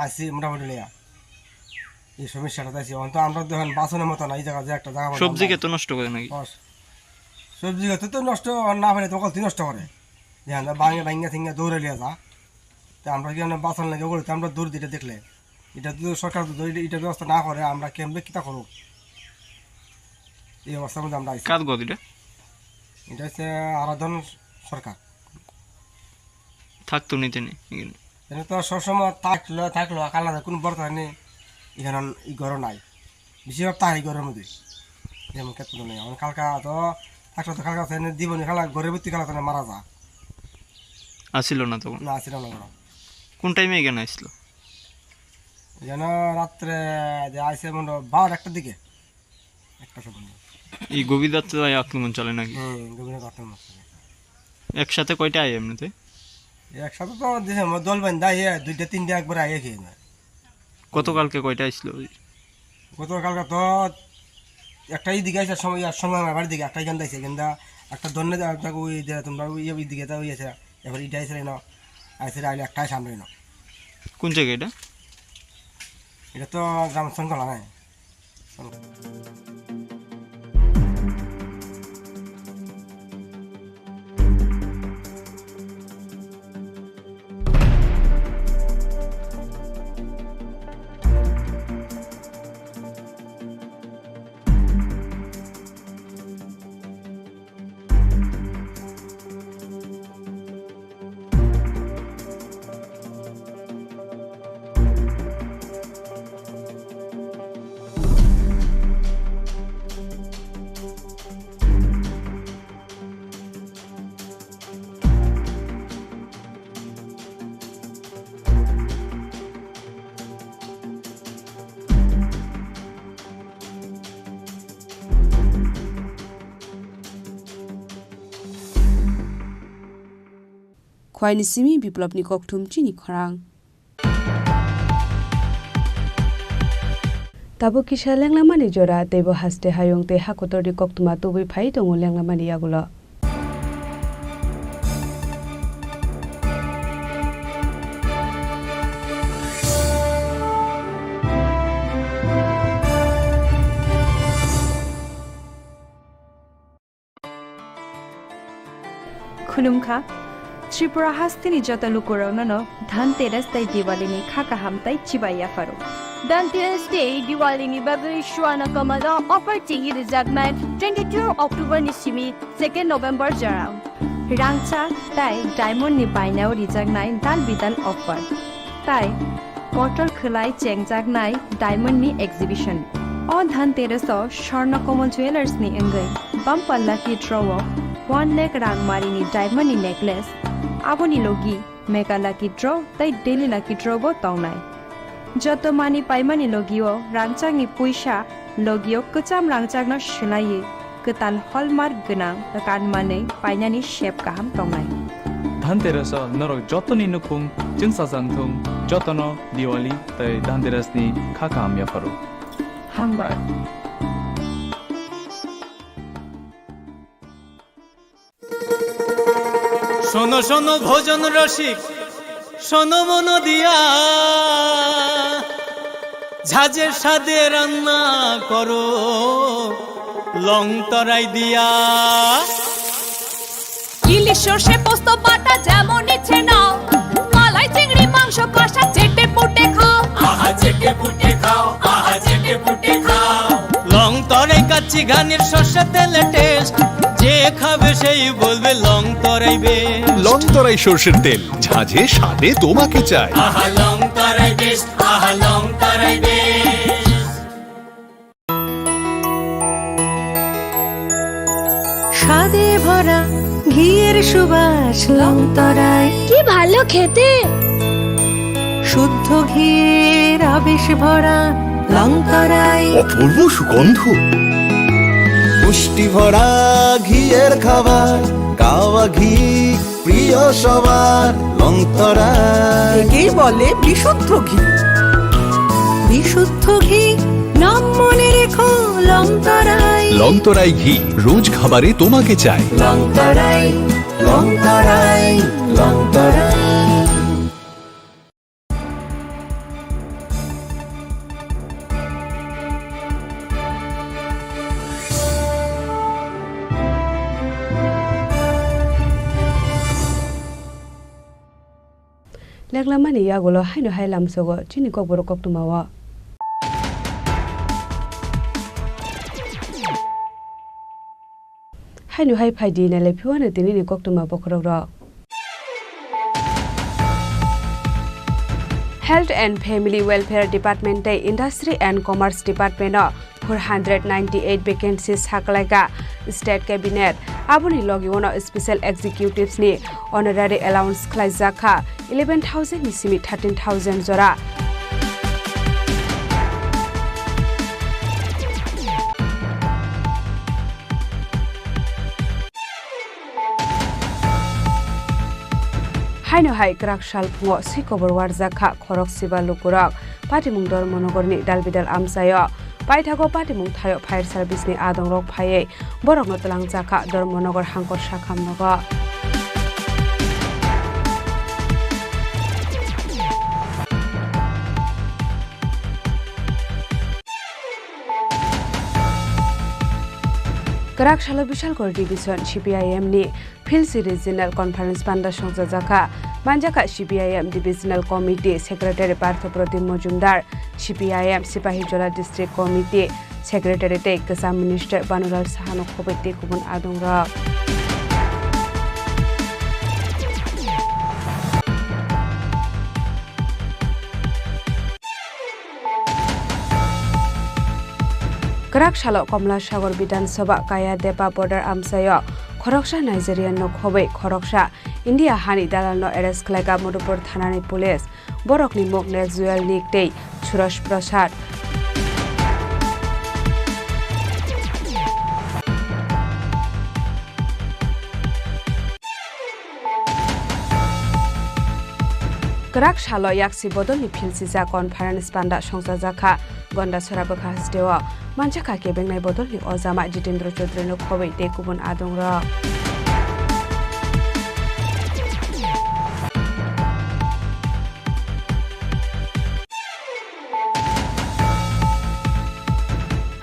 আসি মোটামুটি লিয়া এই সমস্যাটা আছি অন্ত আমরা দেখেন বাসনের মতো না এই জায়গা যে একটা জায়গা
সবজি তো নষ্ট করে নাকি
সবজি তো নষ্ট না হলে তো কলতি নষ্ট করে যে আমরা ভাঙ্গা থিঙ্গা দৌড়ে লিয়া যা তা আমরা কি বাসন লাগে ওগুলো আমরা দৌড় দিতে দেখলে এটা তো সরকার এটা ব্যবস্থা না করে আমরা কেমবে কিতা করবো এই অবস্থার মধ্যে আমরা
কাজ গদ
এটা হচ্ছে আরাধন সরকার
থাকতো নিতে নেই
এখানে তো সবসময় থাকলো কালনা কোনো বর্তমান নেই এখানে এই ঘর নাই বেশিরভাগ তাই ঘরের মধ্যে যেমন ক্ষেত্র নেই আমার কালকা তো থাকলো তো কালকা দিবনি খালা ঘরের ভিত্তি খালা তো মারা যা
আসিল না তখন
না আসিল না
কোন টাইমে এখানে আসলো
যেন রাত্রে যে আইসে মনে 12-1টার দিকে একটা সময়
এই গভীর রাত্রে আক্রমণ চলে নাকি
গভীর আক্রমণ
একসাথে কয়টা আয় এমনিতে
একসাথে তো দল বান্ধা 2-3টা একবার আইয়ে খেয়ে নেয়
গতকালকে কয়টা আসলো
গতকালকে তো একটা এই দিকে আসে সময় আমার বাড়ির দিকে একটা এখান দিয়েছে কিন্তু একটা ধন্য ওই তোমরা ওই দিকে তো ওই আছে এবার এটা আইসে না আইসে আইলে একটাই সামনে না
কোন জায়গা এটা
এটা তো গ্রাম সনকলা নাই
Khwaini simi biplopni kokthum chini kharang tabo kisa lenglamani jora tebo haste hayong te hakotori koktuma tobui phai tongo lenglamani yagulo
खुलुमखा Tripura हास्तिनी जता लुकुराउन धनतेरस तै दिवालीनी खाका हामतै चिबाइया फारो
धनतेरस डे दिवालीनी बागै शुआना कमला अफर टिंगी रिजागनाय 22 अक्टोबर निसिमी 2 नोभेम्बर जराम
रांचा तै डायमंड नि बायनाव रिजागनाय दान बिदान अफर तै कटल खलाय चेंगजागनाय डायमंड नि एक्जिबिशन अ धनतेरस स्वर्णकमल ज्वेलर्स नि अंगै बम्पल्ला की ड्रॉ 1 लाख रांगमारिनी डायमंड नेकलेस आबोनी लोगी मेगा लाकी ड्रॉ तै डेली लाकी ड्रॉ बो तौनाय जतो मानी पाइमानी लोगियो रांचांगनी पुइसा लोगियो कचाम रांचांगना शिलाये कतान हलमार्क गनां कान माने पाइनानी शेप काहाम तौनाय
धनतेरस नरक जतनी नुकुम जिंसाजांथुम जतनो दिवाली तै धनतेरसनी खाकाम याफारो हामबाय
শোনো শোনো ভোজন রসিক শোনো মন দিয়া ঝাঁঝের স্বাদে রান্না করো লং তরাই দিয়া
ইলিশ সর্ষে পোস্ত বাটা যেমন ইচ্ছে নাও মালাই চিংড়ি মাংস কষা চেটে পুটে খাও
আহা চেটে পুটে খাও আহা চেটে পুটে খাও লং তরাই কাচ্চি ঘানির সর্ষে তেলে টেস্ট যে খাবে সেই বলবে লং তরাইবে
লং তরাই সরষের তেল ঝাঁঝে স্বাদে তোমাকে চাই
আহা লং তরাই বেশ আহা লং তরাই বেশ
স্বাদে ভরা ঘিয়ের সুবাস লং তরাই কি ভালো খেতে শুদ্ধ ঘিয়ের আবেশ ভরা লং তরাই
অপূর্ব সুগন্ধ
পুষ্টি ভরা ঘিয়ের খাবার কাওয়া ঘি প্রিয় সবার লংতরা
একে বলে বিশুদ্ধ ঘি বিশুদ্ধ ঘি নাম মনে রেখো লং তরাই
লং তরাই ঘি রোজ খাবারে তোমাকে চাই
long Terai long Terai long Terai
Leklamani yagulo haino hailam sogo chini kok boro kok tumawa haino hai phaidi na le phiwana tini ni kok tuma bokrok ro Health and Family Welfare Department tay Industry and Commerce Department 498 vacancies haklaika State Cabinet aboni logi one special executives ni honorary allowance khlaijaka 11,000 ni simi 13,000 jora haino hai krak shal phuo sikobor warjaka khorok siba lukurak patimung dor monogorni dalbidal amsayo paithago patimung thayo fire service ni adong rok phaye borok no tlang jaka dor monogor hangkor sakham nogo Karak Shala Bishal Kor Division CPIM ni Philsi Regional Conference Panda Songja Jaka Manjaka CPIM Divisional Committee Secretary Partho Pratim Mojumdar CPIM Sipahijola District Committee Secretary Te Kasam Minister Banulal Sahano Khobete Kubun Adongra Karak Shalo Komla Sagar Bidan Sabha Kaya Depa Border Amsayo Khoroksha Nigerian no Khobe Khoroksha India Hani Dalal no arrest Klaga Modupur Thanani Police Borokni Mokne Zuel Nikte Churash Prasad Gerak Shalo Yaksi Bodoni Pilsiza Conference Panda Shongsa Jaka Gonda Sorabaka Hasdewa Manjaka Kebengnai Bodoni Ozama Jitendra Chaudhary no Khowei te Kubun Adongra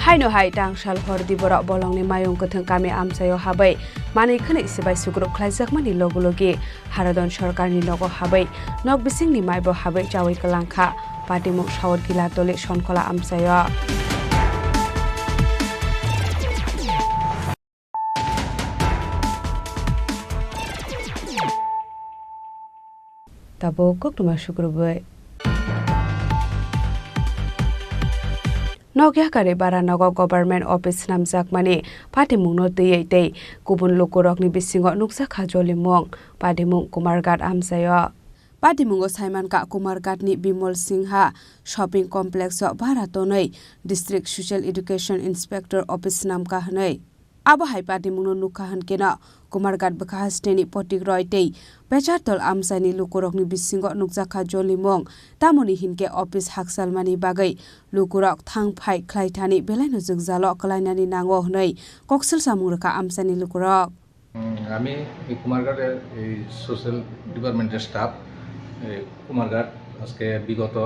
Haino hai tangshal hor dibora bolongni mayung kothong kami amsayo habai manei khane sibai sugruk khlaijakmani logulogi haradon sarkarni nogo habai nok bisingni maibo habai chawai kalangkha patimuk shawar gila tole sonkola amsayo tabo koktuma sugrubai Nogya kare Baranago Government Office namjakmani patimungno tei kubun lokorokni bisingo nuksa khajoli mong patimung Kumarghat amsayo Patimungo Simon Ka Kumarghatni Bimol Singha Shopping Complex o Bharatonei District Social Education Inspector Office namka hanei Abo hai patimungno nukhahan kena Kumarghat Bakhasteni Potik Roy tei Pechartol amsani lukurokni bisingo nukjakha jolimong tamoni hinke office haksalmani bagai lukurok thangphai khlaithani belaino jugjalo kalainani nango hnei koksel samurka amsani lukurok
আমি কুমারঘাটের এই social ডিপার্টমেন্টের staff Kumarghat আজকে বিগত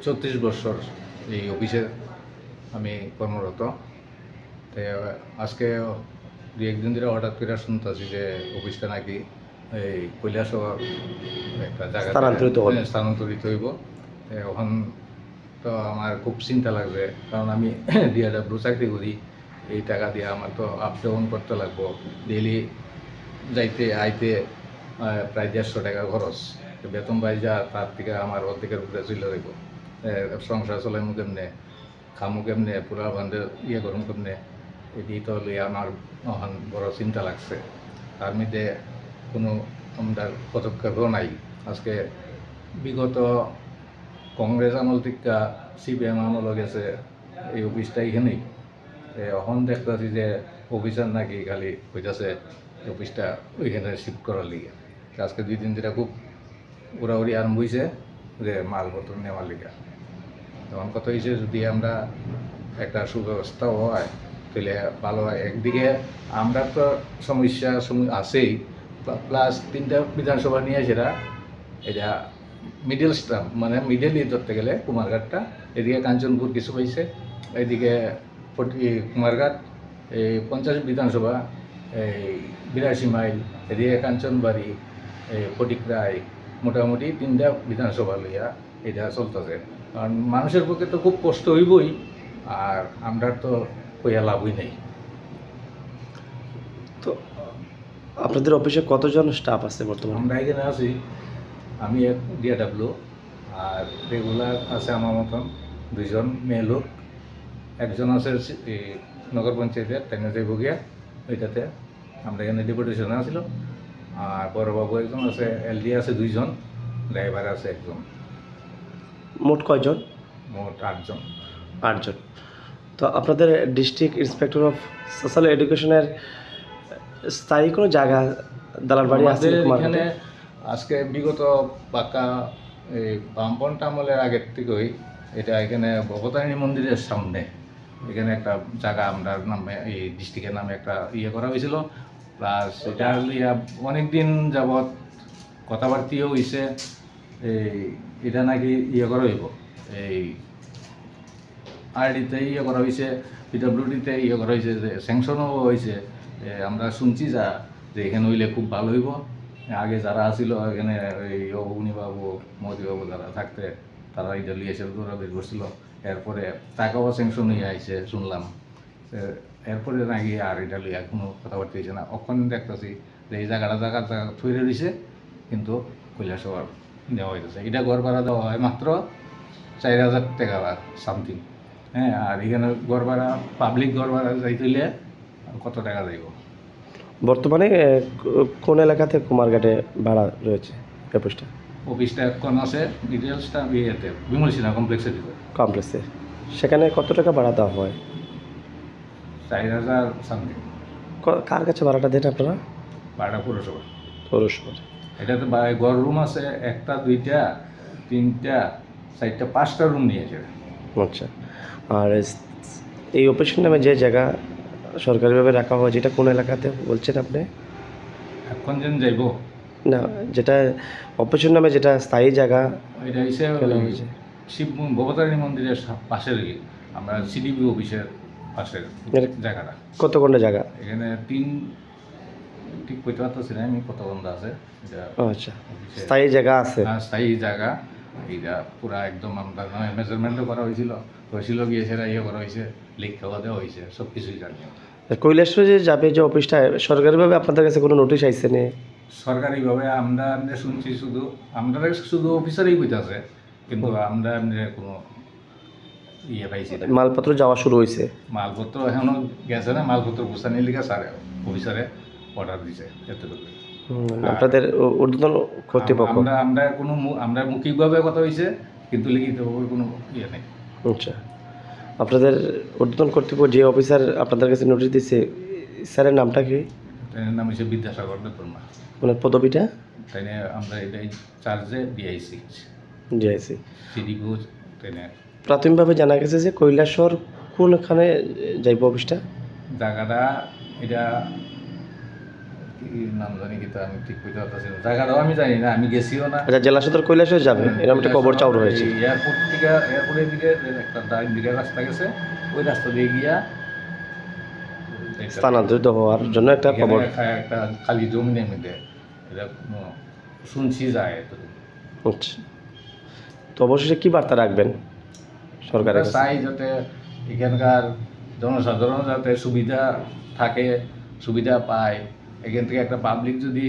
34 বছর এই অফিসে আমি কর্মরত তো আজকে দুই একদিন ধরে হঠাৎ করে শুনতেছি যে অফিসটা নাকি এই কৈলাসহর একটা জায়গা স্থানান্তরিত হইব এখন তো আমার খুব চিন্তা লাগবে কারণ আমি ডিআরডব্লিউ চাকরি করি এই টাকা দিয়ে আমার তো আপ ডাউন করতে লাগবো ডেইলি যাইতে আইতে প্রায় 150 টাকা খরচ বেতন পাই যা তার থেকে আমার অর্ধেকের উপরে চলে যাইব সংসার চলাইমু কেমনে খামু কেমনে পুরা বান্ধে করুম কেমনে এটি তো লইয়া আমার এখন বড় চিন্তা লাগছে তার মধ্যে কোনো আমরা পদক্ষেপও নাই আজকে বিগত কংগ্রেস আমল থেকে সিপিএম আমল গেছে এই অফিসটা এখানেই এখন দেখতেছি যে অফিসার নাকি খালি হইতেছে অফিসটা ওইখানে শিফট করার লিগে আজকে 2-3 দিন খুব উড়াউড়ি আরম্ভ হয়েছে যে মালপত্র নেওয়ার লিগে তখন কথা হয়েছে যদি আমরা একটা সুব্যবস্থা হয় তাহলে ভালো হয় একদিকে আমরা তো সমস্যা আছেই প্লাস 3টা বিধানসভা নিয়ে সেটা এটা মিডল স্টাফ মানে মিডল ইয়ে ধরতে গেলে কুমারঘাটটা এদিকে কাঞ্চনপুর কিছু পাইছে এদিকে কুমারঘাট এই 50 বিধানসভা এই 82 মাইল এদিকে কাঞ্চনবাড়ি এই ফটিকরাই মোটামুটি 3টা বিধানসভা লইয়া এটা চলতেছে কারণ মানুষের পক্ষে তো খুব কষ্ট হইবই আর আমরা তো কইয়া লাভই নেই
তো আপনাদের অফিসে কতজন স্টাফ আছে বর্তমানে
আমরা এখানে আছি আমি এক ডিআরডব্লিউ আর রেগুলার আছে আমার মতন 2 জন মেয়ে লোক একজন আছে নগর পঞ্চায়েতের তাইনাতে ভুগিয়া ওইটাতে আমরা এখানে ডেপুটেশনে আসছিল আর বড়বাবু একজন আছে এলডি আছে 2 জন ড্রাইভার আছে একজন
মোট কয়জন
মোট 8 জন
তো আপনাদের ডিস্ট্রিক্ট ইন্সপেক্টর অফ সোশ্যাল এডুকেশনের স্থায়ী কোনো জায়গা দালাল বাড়ি আছে
এখানে আজকে বিগত পাকা এই বামপন্থা আমলের আগের থেকেই এটা এখানে ভবতারিণী মন্দিরের সামনে এখানে একটা জায়গা আমরা নামে এই ডিস্ট্রিক্টের নামে একটা করা হয়েছিল প্লাস এটা অনেক দিন যাবৎ কথাবার্তাও হয়েছে এই এটা নাকি করা হইব এই আরডিতে করা হয়েছে পিডব্লিউডিতে করা হয়েছে যে স্যাংশনও হয়েছে আমরা শুনছি যে এখানে হইলে খুব ভালো হইব আগে যারা আসছিল এখানে এই অগ্নিবাবু মোদিবাবু যারা থাকতে তারা এটা লিয়ে এসে দৌড়াদৌড়ি করছিল এরপরে টাকাও স্যাংশন হয়ে আইছে শুনলাম এরপরে নাকি আর এটা লিয়ে কোনো কথাবার্তা হয়েছে না অখন দেখতেছি যে এই জায়গা তৈরি রয়েছে কিন্তু কৈলাসহর নেওয়া হইতেছে এটা ঘর ভাড়া দেওয়া হয় মাত্র 4,000 টাকা সামথিং হ্যাঁ আর এখানে ঘর ভাড়া পাবলিক ঘর ভাড়া যাইতে হইলে কত টাকা যাইব
বর্তমানে কোন এলাকাতে কুমারঘাটে ভাড়া রয়েছে
অফিসটা এখন আছে ডিটেলসটা বিয়েতে বিমল সিনহা কমপ্লেক্সে
সেখানে কত টাকা ভাড়া দেওয়া হয়
4,000 সামথিং
কার কাছে ভাড়াটা দেন আপনারা
ভাড়া পৌরসভা এটাতে ঘর রুম আছে 1টা 2টা 3টা 4টা 5টা রুম নিয়েছে।
আচ্ছা, আর এই অপারেশন নামে যে জায়গা সরকারিভাবে রাখা হয় যেটা কোন এলাকাতে বলছেন আপনি?
এখন যেন যাইব
না, যেটা অপারেশন নামে যেটা স্থায়ী জায়গা
এটা হচ্ছে শিব ভবতারিণী মন্দিরের পাশের আমরা সিডিপি অফিসের পাশের জায়গাটা।
কত ঘন্টা জায়গা?
এখানে 3 ঠিক কইতে পারতেছি না আমি কত ঘন্টা আছে এটা।
আচ্ছা, স্থায়ী জায়গা আছে।
স্থায়ী জায়গা এইটা পুরা একদম আমরা মেজারমেন্টও করা হয়েছিল গিয়ে সেটা করা হয়েছে, লিখ খাওয়া দেওয়া হয়েছে, সব কিছুই জানি।
কৈলাসহর যে যাবে যে অফিসটা সরকারিভাবে আপনাদের কাছে কোনো নোটিশ আইছে না?
সরকারিভাবে আমরা শুনছি আমরা শুধু অফিসারই কইতাছে, কিন্তু আমরা কোনো পাইছি না।
মালপত্র যাওয়া শুরু হয়েছে?
মালপত্র এখনো গেছে না, মালপত্র গুছানির লিখে স্যার অফিসারে অর্ডার দিছে এতটুকু।
আপনাদের ঊর্ধ্বতন কর্তৃপক্ষ
আমরা মৌখিকভাবে কথা হয়েছে, কিন্তু লিখিতভাবে কোনো নেই।
আচ্ছা, আপনাদের ঊর্ধ্বতন কর্তৃপক্ষ যে অফিসার আপনাদের কাছে নোটিশ দিচ্ছে স্যারের নামটা কি?
তাই নাম হচ্ছে বিদ্যাসাগর দেববর্মা।
ওনার পদবিটা?
তাই আমরা এটাই চার্জে ডিআইসি সিডিপিও। তাই
প্রাথমিকভাবে জানা গেছে যে কৈলাসহর কোনখানে যাইব অফিসটা?
জায়গাটা এটা নাম জানি কিন্তু আমি ঠিক কইতে পারতেছি না, জায়গাটাও আমি জানি না, আমি গেছিও না।
আচ্ছা, জেলা সদর কৈলাসহর যাবে এরকম একটা খবর চাউর হয়েছে।
এয়ারপোর্টের দিকে একটা ডাইন দিকে রাস্তা গেছে, ওই রাস্তা দিয়ে গিয়া
স্থানান্তরিত হওয়ার জন্য একটা খবর,
একটা খালি জমিনের মধ্যে এটা শুনছি যায়।
আচ্ছা, তো অবশেষে কি বার্তা রাখবেন সরকারের কাছে?
চাই যাতে এখানকার জনসাধারণ যাতে সুবিধা থাকে, সুবিধা পায়। এখান থেকে একটা পাবলিক যদি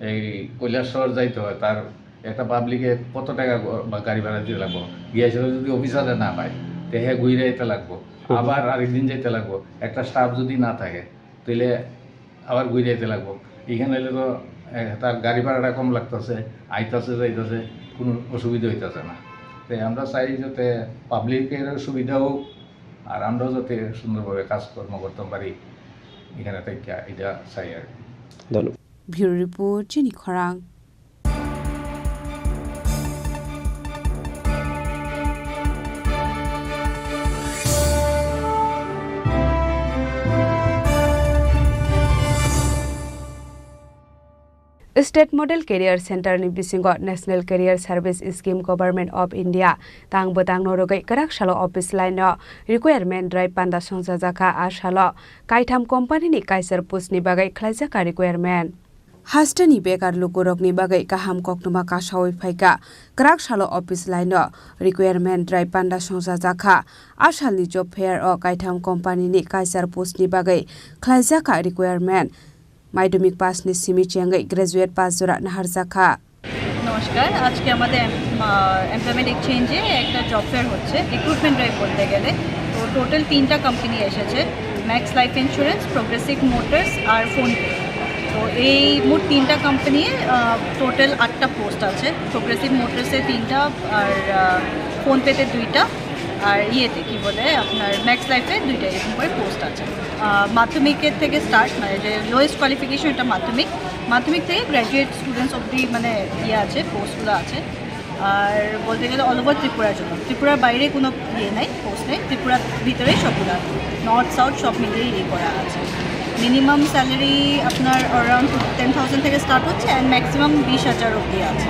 এই কৈলাসহর যাইতে হয়, তার একটা পাবলিকে কত টাকা গাড়ি ভাড়া দিতে লাগবো, গিয়েছিল যদি অফিসারে না পায় তো হ্যাঁ ঘুরে যেতে লাগবো, আবার আরেকদিন যেতে লাগবো। একটা স্টাফ যদি না থাকে তাহলে আবার ঘুরে যেতে লাগবো। এখানে এলে তো তার গাড়ি ভাড়াটা কম লাগতেছে, আইতাছে যাইতেছে, কোনো অসুবিধা হইতেছে না। তাই আমরা চাই যাতে পাবলিকের সুবিধা হোক, আর আমরাও যাতে সুন্দরভাবে কাজকর্ম করতে পারি এখানে থেকে, এটা চাই আর কি।
ধন্যবাদ।
ব্যুরো রিপোর্ট, চিনি খরাং। स्टेट मॉडल कैरियर सेंटर नि बिसिंग national career service scheme government of India तांग बदांग नरगै कराक सालो ऑफिस लाइन रिक्वायरमेंट ड्राइव पांदा संजा जाका आ सालो काइथाम कंपनी नि काइसर पोस्ट नि बागै खलाइजाका रिक्वायरमेंट हास्टनि बेकार लुकुरकनि बागै काहाम कक्टुमा कासावै फाइका कराक सालो ऑफिस लाइन रिक्वायरमेंट ड्राइव पांदा संजा जाका आ सालनि जब फेयर अ काइथाम कंपनी नि काइसर पोस्ट नि बागै खलाइजाका रिक्वायरमेंट মাধ্যমিক পাস নি সিমি চেঙ্গাই গ্রাজুয়েট পাস জোড়া নাহার জাখা।
নমস্কার, আজকে আমাদের এমপ্লয়মেন্ট এক্সচেঞ্জে একটা জব ফেয়ার হচ্ছে রিক্রুটমেন্ট ড্রাইভ বলতে গেলে। তো টোটাল 3টা কোম্পানি এসেছে, Max Life Insurance, Progressive Motors আর ফোনপে। তো এই মোট 3টা কোম্পানি টোটাল 8টা পোস্ট আছে। প্রোগ্রেসিভ মোটরসে 3টা আর ফোনপেতে 2টা আর ইয়েতে কি বলে আপনার ম্যাক্স লাইফে 2টা এরকম করে পোস্ট আছে। মাধ্যমিকের থেকে স্টার্ট, মানে যে লোয়েস্ট কোয়ালিফিকেশন এটা মাধ্যমিক থেকে গ্র্যাজুয়েট স্টুডেন্টস অবধি মানে ইয়ে আছে, পোস্টগুলো আছে। আর বলতে গেলে অল ওভার ত্রিপুরার জন্য, ত্রিপুরার বাইরে কোনো ইয়ে নেই, পোস্ট নেই, ত্রিপুরার ভিতরেই সবগুলো আছে, নর্থ সাউথ সব মিলিয়ে ইয়ে করা আছে। মিনিমাম স্যালারি আপনার অ্যারাউন্ড 10,000 থেকে স্টার্ট হচ্ছে অ্যান্ড ম্যাক্সিমাম 20,000 অবধি আছে।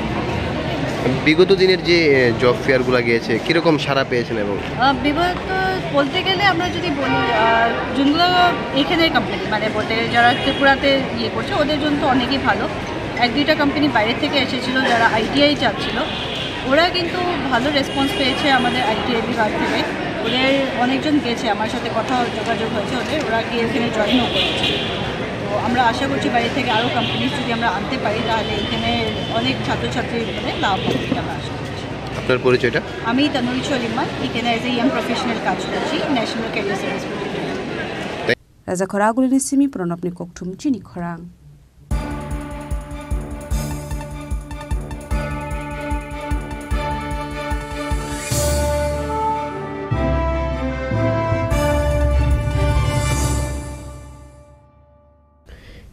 বিগত দিনের যে জব ফেয়ারগুলো গিয়েছে কীরকম সাড়া পেয়েছেন? এবং
বিগত বলতে গেলে আমরা যদি বলি যেগুলো এখানের কোম্পানি মানে বলতে যারা ত্রিপুরাতে ইয়ে করছে ওদের জন্য তো অনেকই ভালো। 1-2টা কোম্পানি বাইরে থেকে এসেছিলো যারা আইটিআই চাচ্ছিল, ওরা কিন্তু ভালো রেসপন্স পেয়েছে আমাদের আইটিআই বিভাগ থেকে। ওদের অনেকজন গেছে, আমার সাথে কথা যোগাযোগ হয়েছে ওরা গিয়ে এখানে জয়েনও করেছে। তো আমরা আশা করছি বাইরে থেকে আরও কোম্পানি যদি আমরা আনতে পারি তাহলে এখানে অনেক ছাত্রছাত্রীর মানে লাভ হবে আমরা আশা করছি।
আপনার পরিচয়টা?
আমি তনুরি সলিমান, এখানে এজ এ ইয়াং প্রফেশনাল কাজ করছি ন্যাশনাল ক্যারিয়ার সার্ভিস।
রাজা খরাগুলিনি সিমি প্রণবনি কোকঠুম চিনি খরাং।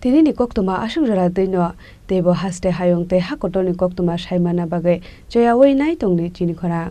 তিনি ni koktuma asung jara deino tebo haste hayong te hakotoni koktuma saimana bagai joya wei nai tongni chini khora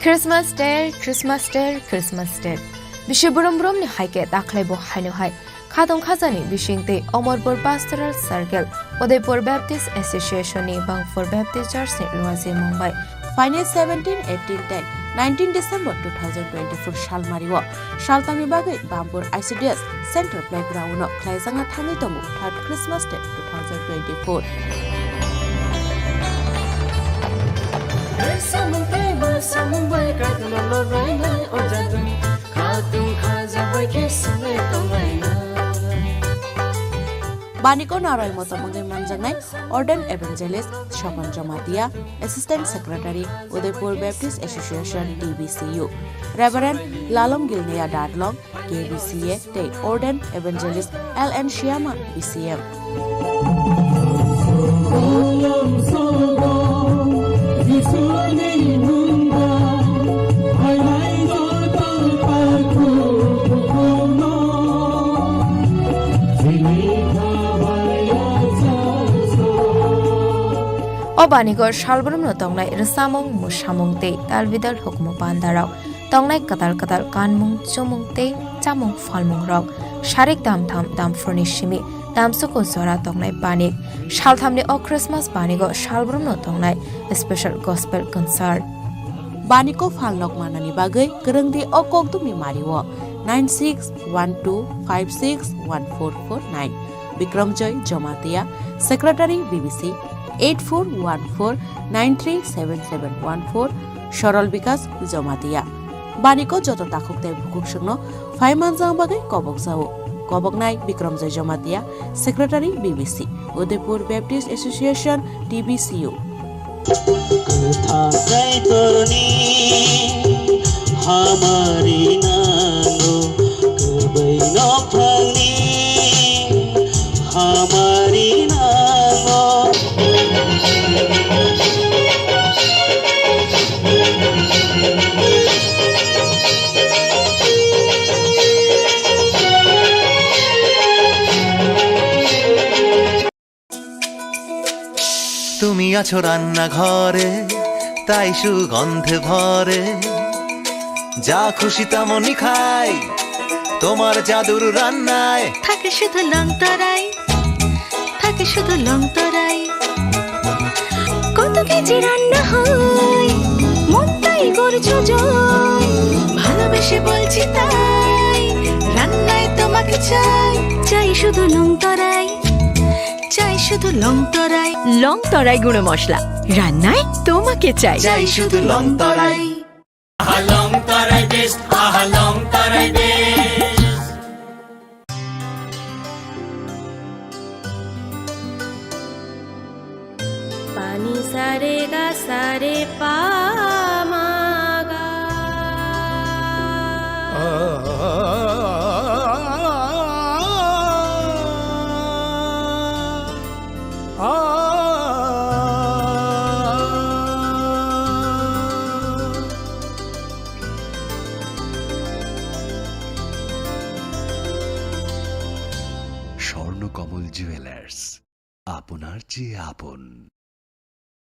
Christmas Day, Christmas Day, Christmas Day. Bishe burom ni haike daklaibo haino hai. Khadong khazani bishingte Omarbor Pastoral Circle, Udaipur Baptist Association ni Bangfor Baptist Church ni Roazi Mumbai. Finance 17, 18, 10, 19 December 2024 Shalmariwa. Shaltami bagai Bambur ICDS Center Playground no Klaisanga Thani Tomu 3rd Christmas Day 2024. Baniko Naroy Motamangai Manjangai, Orden Evangelist Shokan Jamatia, Assistant Secretary, Udaipur Baptist Association DBCU, Reverend Lalong Gilnea Dadlong, KBCA, Day Orden Evangelist LN Shyama, BCM. Obanigor Shalbrum no tonglai Rasamong Mushamong te Talvidal Hukmu Pandarao Tonglai Katal Kanmung Chumung te Chamung Falmung Rok Sharik Dam Furnishimi Dam Suko Zora Tonglai Banik Shalthamni O Christmas Banigo Shalbrum no tonglai Special Gospel Concert Baniko Falnok Manani Bagai Kerengdi O Kogdumi Mariwo 9612561449 Bikramjoy Jomatia Secretary BBC 8414937714 Sharol Bikas Jomatia Baniko Joto Takuk Te Bukuk Shungno 5 Manjang Bagai Kobok Zao Kobok Nai Bikramjoy Jomatia Secretary BBC Udaipur Baptist Association DBCU
हमारी नानो कबै नफली हमारी नानो তুমি আছো রান্না ঘরে তাই সুগন্ধে ভরে যা খুশি তেমনই খাই তোমার জাদুর রান্নায়
থাকে শুধু লং তরাই থাকে শুধু লং তরাই কত কেজি রান্না হয় মনটাই করছো জয় ভালোবেসে বলছি তাই রান্নায় তোমাকে চাই চাই শুধু লং তরাই চাই শুধু লং তরাই গুঁড়ো মশলা রান্নায় তোমাকে চাই চাই শুধু লং তরাই
Long tarai best, long tarai best.
Pani sare ga sare pa ma ga.
Swarnakamal jewellers আপনার চেয়ে আপন।